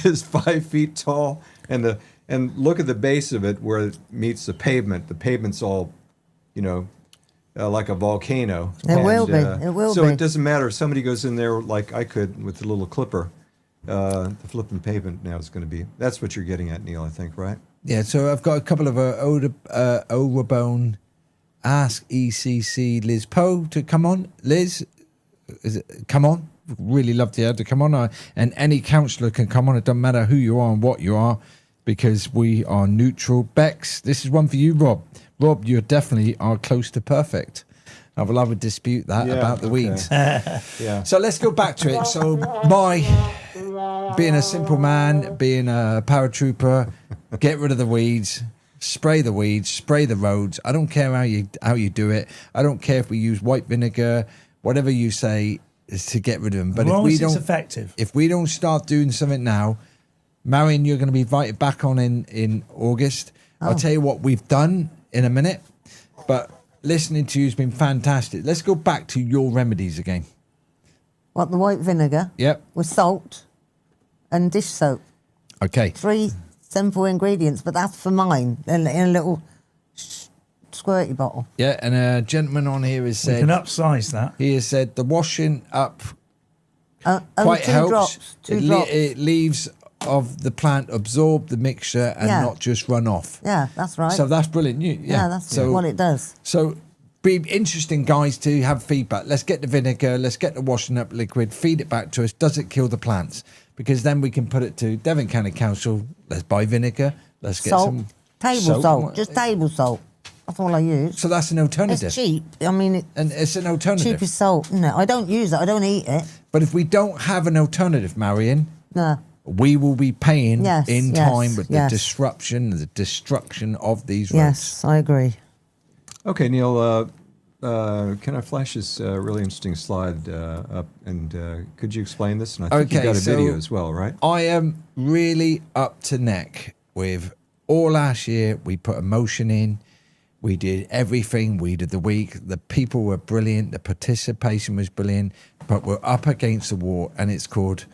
is 5 feet tall, and look at the base of it where it meets the pavement. The pavement's all, like a volcano. It will be. It will so be. it doesn't matter if somebody goes in there like I could with the little clipper. The flipping pavement now is going to be. That's what you're getting at, Neil. I think, right? Yeah. So I've got a couple of Overbone ask ECC Liz Poe to come on. Liz, come on? Really love to have to come on. And any councillor can come on. It doesn't matter who you are and what you are, because we are neutral. Bex, this is one for you, Rob. Rob, you definitely are close to perfect. I would dispute that about the weeds. Yeah. So let's go back to it. So being a simple man, being a paratrooper, get rid of the weeds, spray the roads. I don't care how you do it. I don't care if we use white vinegar, whatever you say is to get rid of them. But As long if we as it's don't, effective. if we don't start doing something now, Marion, you're going to be invited back on in August. I'll tell you what we've done in a minute, but listening to you has been fantastic. Let's go back to your remedies again. What, the white vinegar? Yep. With salt and dish soap. Okay. 3 simple ingredients, but that's for mine. In a little squirty bottle. Yeah, and a gentleman on here has We said can upsize that. he has said the washing up Only quite 2 helps. drops. 2 It, drops. it leaves of the plant absorb the mixture and Yeah. not just run off. Yeah, that's right. So that's brilliant. yeah, that's what it does. So be interesting, guys, to have feedback. Let's get the vinegar. Let's get the washing up liquid. Feed it back to us. Does it kill the plants? Because then we can put it to Devon County Council. Let's buy vinegar. Let's get Salt. some Table soap. salt. Just table salt. That's all I use. So that's an alternative. It's cheap. I mean, And it's an alternative. cheap as salt, isn't it? I don't use it. I don't eat it. But if we don't have an alternative, Marion, No. we will be paying Yes, in yes, time with yes. the disruption, the destruction of these roads. Yes, I agree. Okay, Neil, can I flash this really interesting slide up? And could you explain this? And I think Okay, you've got a so- video as well, right? I am really up to neck with all last year. We put emotion in. We did everything. We did the week. The people were brilliant. The participation was brilliant. But we're up against the wall, and it's called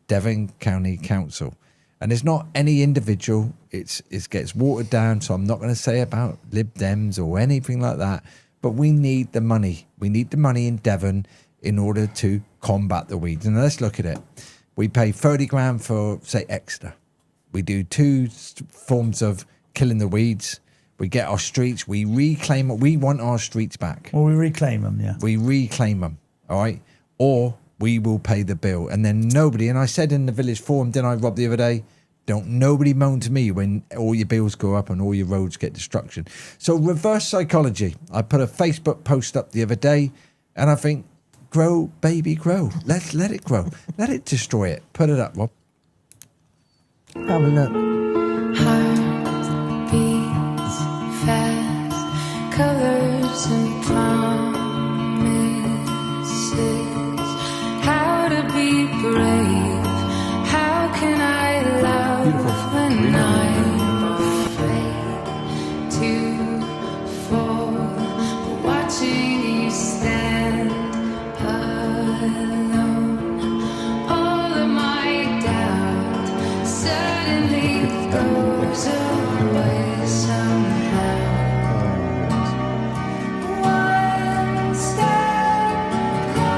Devon County Council. And it's not any individual. It gets watered down. So I'm not going to say about Lib Dems or anything like that. But we need the money. We need the money in Devon in order to combat the weeds. And let's look at it. We pay 30 grand for, say, Exeter. We do 2 forms of killing the weeds. We get our streets. We reclaim. We want our streets back. Well, we reclaim them, yeah. We reclaim them. All right. Or we will pay the bill. And then nobody. And I said in the village forum, didn't I, Rob, the other day? Don't nobody moan to me when all your bills go up and all your roads get destruction. So reverse psychology. I put a Facebook post up the other day, and I think, grow, baby, grow. Let's let it grow. Let it destroy it. Put it up, Rob. Have a look. Heart beats fast, colors and promises. How to be brave? How can I love Beautiful. when I'm afraid to fall? But watching you stand alone, all of my doubt suddenly goes away somehow. One step closer.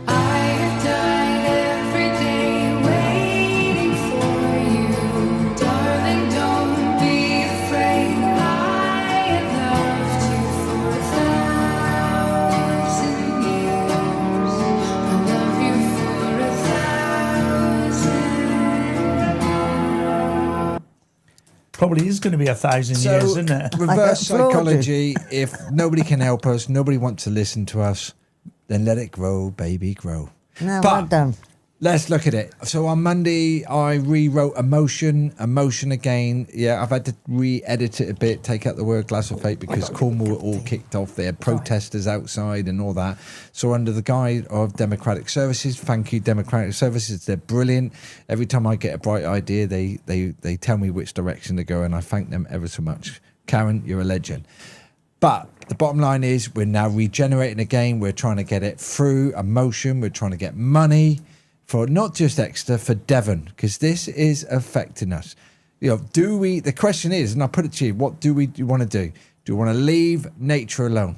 I have died every day waiting for you, darling. Don't be afraid. I have loved you for 1,000 years. I love you for 1,000. Probably is going to be 1,000 years, isn't it? reverse I applaud you. psychology. If nobody can help us, nobody wants to listen to us, then let it grow, baby, grow. No, But well done. let's look at it. So on Monday, I rewrote emotion again. Yeah, I've had to re-edit it a bit, take out the word glyphosate because Cornwall were all kicked off. They had protesters outside and all that. So under the guide of Democratic Services, thank you, Democratic Services. They're brilliant. Every time I get a bright idea, they tell me which direction to go, and I thank them ever so much. Karen, you're a legend. But the bottom line is we're now regenerating again. We're trying to get it through emotion. We're trying to get money for not just Exeter, for Devon, because this is affecting us. You know, the question is, and I put it to you, what do we want to do? Do we want to leave nature alone?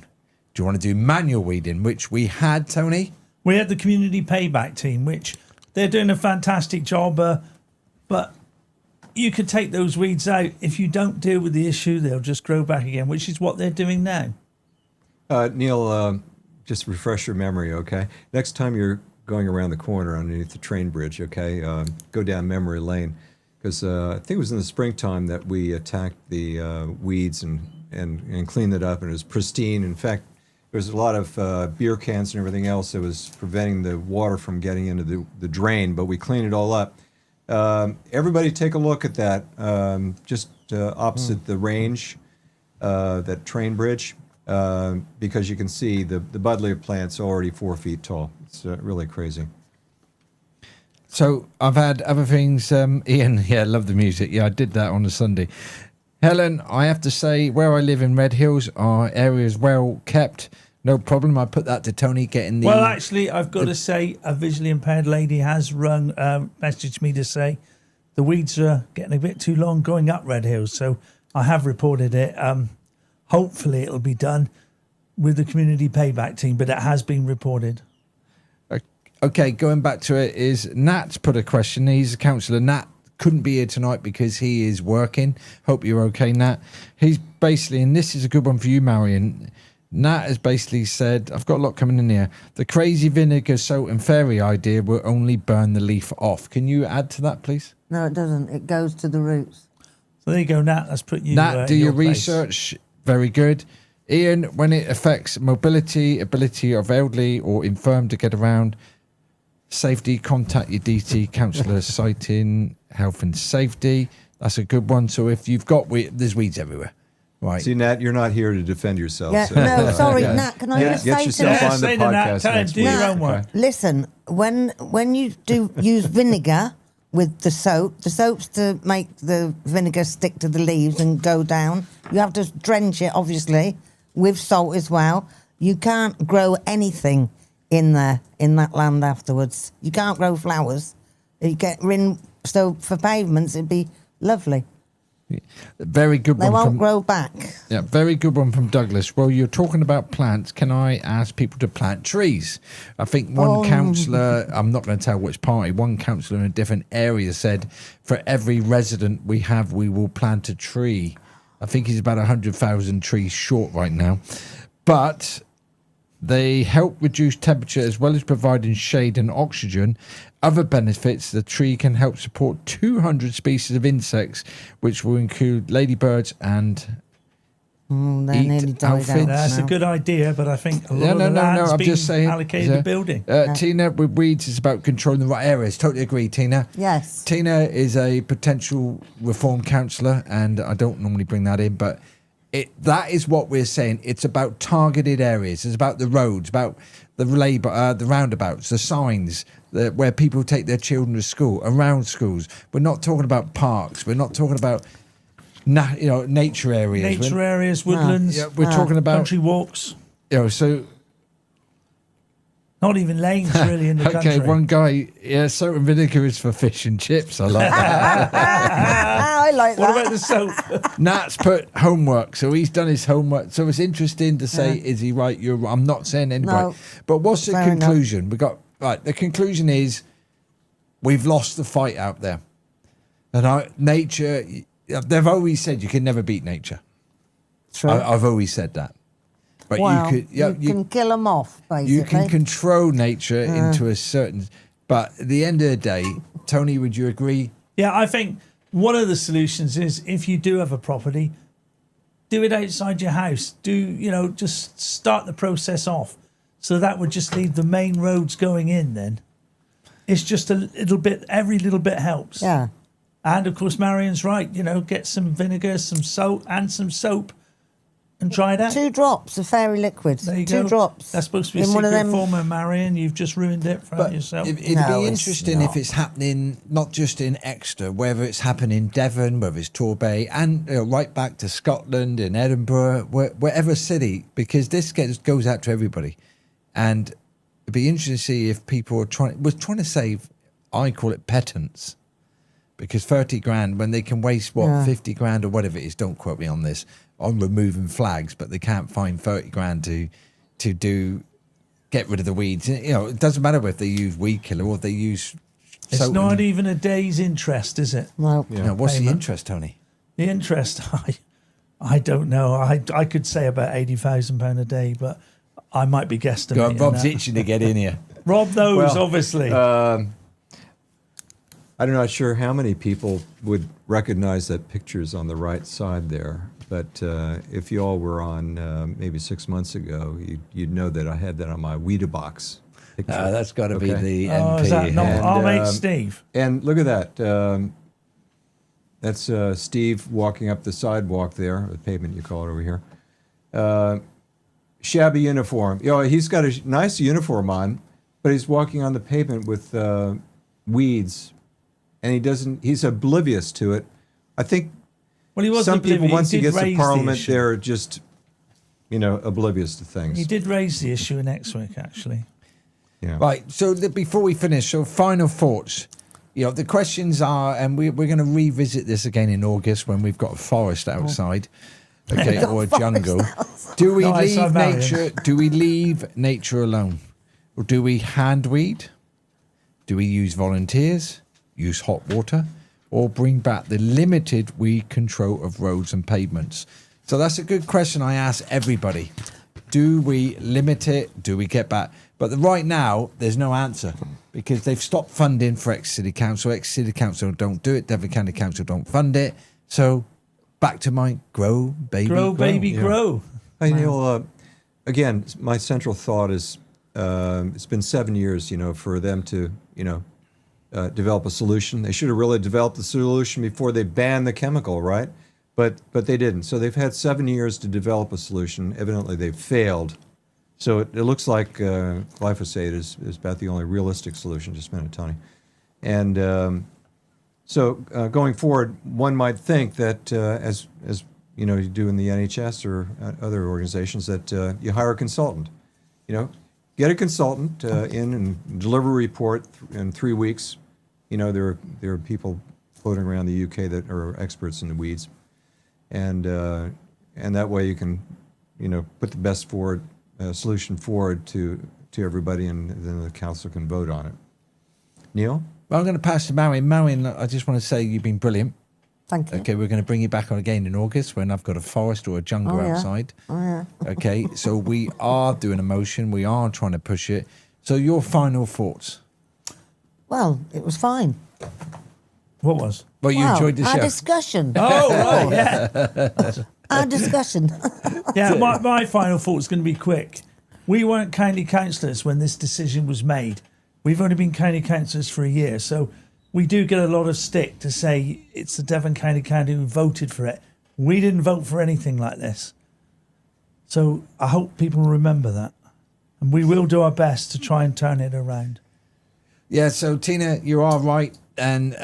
Do you want to do manual weeding, which we had, Tony? We had the community payback team, which they're doing a fantastic job, but you could take those weeds out. If you don't deal with the issue, they'll just grow back again, which is what they're doing now. Neil, just refresh your memory, okay? Next time you're going around the corner underneath the train bridge, okay, go down memory lane. Because I think it was in the springtime that we attacked the weeds and cleaned it up, and it was pristine. In fact, there was a lot of beer cans and everything else that was preventing the water from getting into the drain, but we cleaned it all up. Everybody take a look at that, just opposite the range, that train bridge, because you can see the buddleia plant's already 4 feet tall. It's really crazy. So I've had other things. Ian, yeah, love the music. Yeah, I did that on a Sunday. Helen, I have to say, where I live in Red Hills, our area is well kept. No problem. I put that to Tony getting the... Well, actually, I've got to say, a visually impaired lady has rung, messaged me to say the weeds are getting a bit too long going up Red Hills. So I have reported it. Hopefully it'll be done with the community payback team, but it has been reported. Okay, going back to it, is Nat's put a question. He's a councillor. Nat couldn't be here tonight because he is working. Hope you're okay, Nat. He's basically, and this is a good one for you, Marion. Nat has basically said, I've got a lot coming in here. The crazy vinegar, salt and fairy idea will only burn the leaf off. Can you add to that, please? No, it doesn't. It goes to the roots. So there you go, Nat. Let's put you. Nat, do in your place. research. Very good. Ian, when it affects mobility, ability of elderly or infirm to get around, safety, contact your DT councillor citing health and safety. That's a good one. So if you've got there's weeds everywhere, right? See, Nat, you're not here to defend yourself. Yeah, so, no, sorry, yeah. Nat. Can I just Get say to yourself Nat? on the Say to Nat, podcast tell him, next do week. your Nat, own work. Listen, when you do use vinegar with the soap's to make the vinegar stick to the leaves and go down. You have to drench it, obviously, with salt as well. You can't grow anything in there, in that land afterwards. You can't grow flowers. You get so for pavements, it'd be lovely. Very good They one. won't From, grow back. yeah, very good one from Douglas. Well, you're talking about plants. Can I ask people to plant trees? I think one councillor, I'm not going to tell which party, one councillor in a different area said, for every resident we have, we will plant a tree. I think he's about 100,000 trees short right now. But they help reduce temperature as well as providing shade and oxygen. Other benefits, the tree can help support 200 species of insects, which will include ladybirds and They eat nearly died outfits. out That's a now. good idea, but I think a lot of the land's I'm been just saying. allocated to building. Tina, with weeds, is about controlling the right areas. Totally agree, Tina. Yes. Tina is a potential reform councillor, and I don't normally bring that in, but that is what we're saying. It's about targeted areas. It's about the roads, about the the roundabouts, the signs, where people take their children to school, around schools. We're not talking about parks. We're not talking about nature areas. Nature areas, woodlands, Yeah, we're talking about country walks. So Not even lanes, really, in the country. okay, one guy, salt and vinegar is for fish and chips. I like that. I like What that. about the soap? Nat's put homework, so he's done his homework. So it's interesting to say, is he right? I'm not saying anybody. No. But what's the Fair conclusion? The conclusion is we've lost the fight out there. And nature, they've always said you can never beat nature. True. I've always said that. But Well, you can kill them off, basically. you can control nature into a certain. But at the end of the day, Tony, would you agree? Yeah, I think one of the solutions is if you do have a property, do it outside your house. Just start the process off. So that would just leave the main roads going in then. It's just a little bit, every little bit helps. Yeah. And of course, Marion's right. Get some vinegar, some salt, and some soap, and try that. 2 drops of fairy liquid. There you 2 go. drops. That's supposed to be a in one of secret them. formula, Marion. You've just ruined it for yourself. It'd No, be it's interesting not. if it's happening not just in Exeter, whether it's happening in Devon, whether it's Torbay, and right back to Scotland, in Edinburgh, wherever city, because this goes out to everybody. And it'd be interesting to see if people are trying to save, I call it petance, because 30 grand, when they can waste, 50 grand or whatever it is, don't quote me on this, on removing flags, but they can't find 30 grand to get rid of the weeds. It doesn't matter if they use weed killer or if they use It's soap not and- even a day's interest, is it? Well, Now, what's the payment. interest, Tony? The interest, I don't know. I could say about £80,000 a day, but I might be guesstimating. God, Rob's that. itching to get in here. Rob knows, Well, obviously. I'm not sure how many people would recognize that picture's on the right side there, but if you all were on maybe 6 months ago, you'd know that I had that on my Weeda box picture. That's got to be Okay. the Oh, MP. is that not And, our mate Steve? And look at that. That's Steve walking up the sidewalk there, the pavement you call it over here. Shabby uniform. He's got a nice uniform on, but he's walking on the pavement with weeds, and he's oblivious to it. I think Well, he was some people, oblivious. once he gets did to raise the Parliament, issue. they're just, oblivious to things. He did raise the issue in Exwick, actually. Yeah. Right, so before we finish, so final thoughts. the questions are, and we're going to revisit this again in August when we've got a forest outside, okay, or a jungle. Do we Nice, leave I'm married. nature? Do we leave nature alone, or do we handweed? Do we use volunteers? Use hot water, or bring back the limited weed control of roads and pavements? So that's a good question I ask everybody. Do we limit it? Do we get back? But right now, there's no answer because they've stopped funding for City Council. City Council don't do it. Devon County Council don't fund it. So back to my grow, baby, Grow, baby, Yeah. grow. Hey, Neil, again, my central thought is it's been 7 years, for them to, develop a solution. They should have really developed the solution before they banned the chemical, right? But they didn't. So they've had 7 years to develop a solution. Evidently, they've failed. So it looks like glyphosate is about the only realistic solution. Just a minute, Tony. And so going forward, one might think that as you do in the NHS or other organizations, that you hire a consultant. Get a consultant in and deliver a report in 3 weeks. There are people floating around the UK that are experts in the weeds, and that way you can put the best solution forward to everybody, and then the council can vote on it. Neil? Well, I'm going to pass to Marion. Marion, I just want to say you've been brilliant. Thank you. Okay, we're going to bring you back on again in August when I've got a forest or a jungle Oh, yeah. outside. Oh, yeah. Okay, so we are doing a motion. We are trying to push it. So your final thoughts? Well, it was fine. What was? Well, you Wow, enjoyed the our show. discussion. Oh, right, yeah. Our discussion. Yeah, my final thought is going to be quick. We weren't county councillors when this decision was made. We've only been county councillors for a year, so we do get a lot of stick to say it's the Devon County Council who voted for it. We didn't vote for anything like this. So I hope people remember that. And we will do our best to try and turn it around. Yeah, so Tina, you are right. And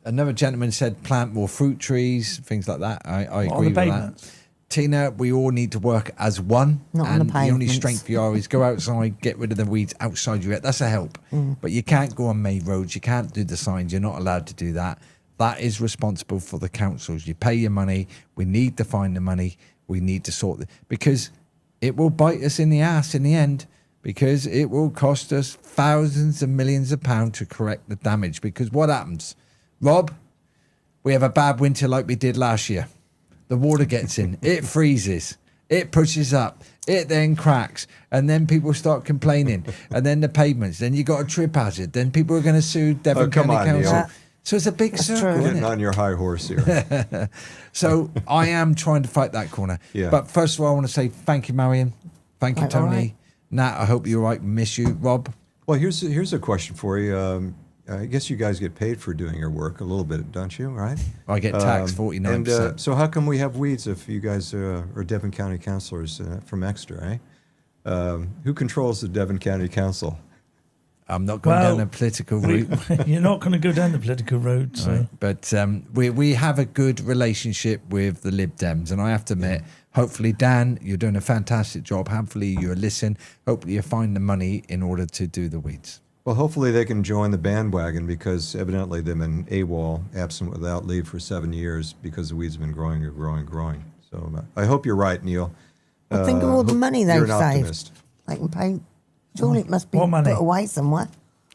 another gentleman said plant more fruit trees, things like that. I On agree the with pavements. that. Tina, we all need to work as one. Not on and the the only pavements. strength you are is go outside, get rid of the weeds outside your. That's a help. But you can't go on main roads. You can't do the signs. You're not allowed to do that. That is responsible for the councils. You pay your money. We need to find the money. We need to sort it because it will bite us in the ass in the end. Because it will cost us thousands of millions of pounds to correct the damage. Because what happens, Rob? We have a bad winter like we did last year. The water gets in, it freezes, it pushes up, it then cracks, and then people start complaining. And then the pavements, then you got a trip hazard, then people are going to sue Devon come County on, Neil. Council. So it's a big That's circle, true. isn't Getting it? on your high horse here. So I am trying to fight that corner. Yeah. But first of all, I want to say thank you, Marion. Thank you, Right, all Tony. right. Nat, I hope you're all right. Miss you. Rob? Well, here's a question for you. I guess you guys get paid for doing your work a little bit, don't you? Right? I get taxed 49%. And so how come we have weeds if you guys are Devon County councilors from Exeter, eh? Who controls the Devon County Council? I'm not going Well, down a political route. You're not going to go down the political road. So. Right. But we have a good relationship with the Lib Dems, and I have to admit, hopefully, Dan, you're doing a fantastic job. Hopefully, you're listening. Hopefully, you find the money in order to do the weeds. Well, hopefully they can join the bandwagon because evidently they've been AWOL, absent without leave, for 7 years because the weeds have been growing and growing and growing. So I hope you're right, Neil. Well, think of all the hope money you're they've an saved. optimist. They can pay. Surely it must be What money? put away somewhere.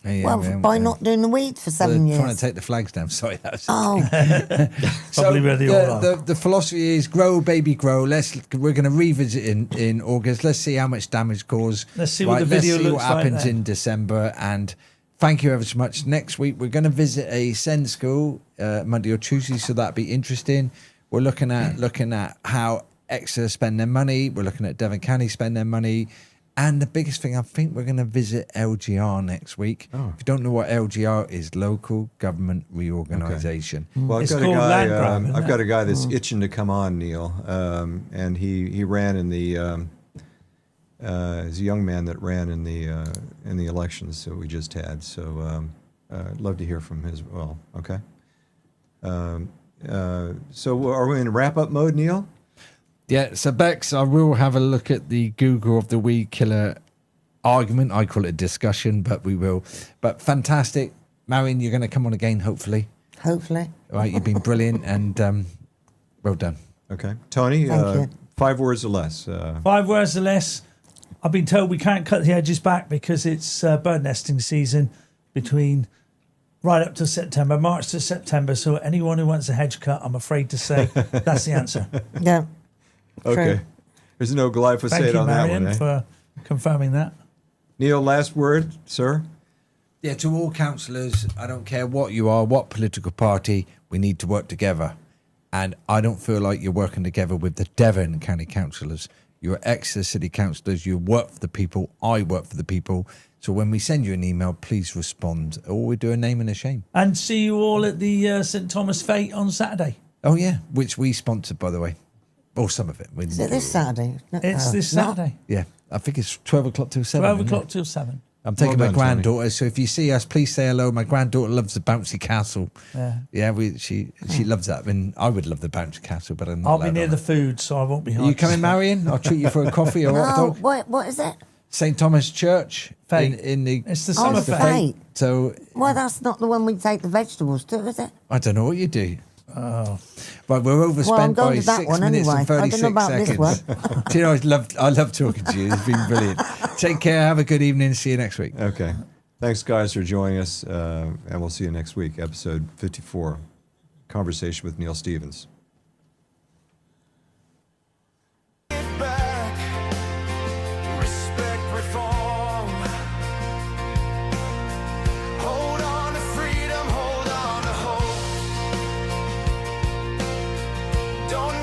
Yeah, well, yeah, by yeah. not doing the weeds for They're 7 years. trying to take the flags down. Sorry, that was Oh, Probably where they all are. the philosophy is grow, baby, grow. We're going to revisit in August. Let's see how much damage caused. Let's see what the video Let's see looks what like happens then. in December. And thank you ever so much. Next week we're going to visit a SEND school Monday or Tuesday, so that'd be interesting. We're looking at how Exeter spend their money. We're looking at Devon County spend their money. And the biggest thing, I think we're going to visit LGR next week. Oh. If you don't know what LGR is, Local Government Reorganisation. Well, It's called land grab, isn't I've it? got a guy that's itching to come on, Neil, and he ran in the. He's a young man that ran in the elections that we just had. So I'd love to hear from his. Well, okay. So are we in wrap up mode, Neil? Yeah, so Bex, I will have a look at the Google of the weed killer argument. I call it a discussion, but we will. But fantastic. Marion, you're going to come on again, hopefully. Hopefully. All right, you've been brilliant and well done. Okay. Tony, Thank you. 5 words or less. 5 words or less. I've been told we can't cut the edges back because it's bird nesting season between right up to September, March to September. So anyone who wants a hedge cut, I'm afraid to say that's the answer. Yeah. Okay. True. There's no Thank glyphosate you, on that Marion, one, eh? for confirming that. Neil, last word, sir? Yeah, to all councillors, I don't care what you are, what political party, we need to work together. And I don't feel like you're working together with the Devon County councillors. You're Exeter City councillors. You work for the people. I work for the people. So when we send you an email, please respond. Or we do a name and a shame. And see you all at the St Thomas Fete on Saturday. Oh, yeah, which we sponsored, by the way. Or some of it. Is it this Saturday? No, It's this not- Saturday, Yeah, I think it's 12 o'clock till 7. 12 isn't o'clock it? till 7. I'm taking Well my done, Tony. granddaughter, so if you see us, please say hello. My granddaughter loves the bouncy castle. Yeah. She loves that. I mean, I would love the bouncy castle, but I'm not I'll be allowed near on the it. food, so I won't be Are hard. you coming, Marion? I'll treat you for a coffee or hot No, dog. what is it? St Thomas Church Fete. in the. It's the Oh, summer it's the fete. fete. So Well, that's not the one we take the vegetables to, is it? I don't know what you do. Oh, right, we're overspent Well, I'm going by to that 6 one minutes anyway. and I don't 36 know about this seconds. Do you know, I love talking to you. It's been brilliant. Take care. Have a good evening. See you next week. Okay. Thanks, guys, for joining us. And we'll see you next week, episode 54, Conversation with Neil Stevens. back, respect reform. Hold on to freedom, hold on to hope. Don't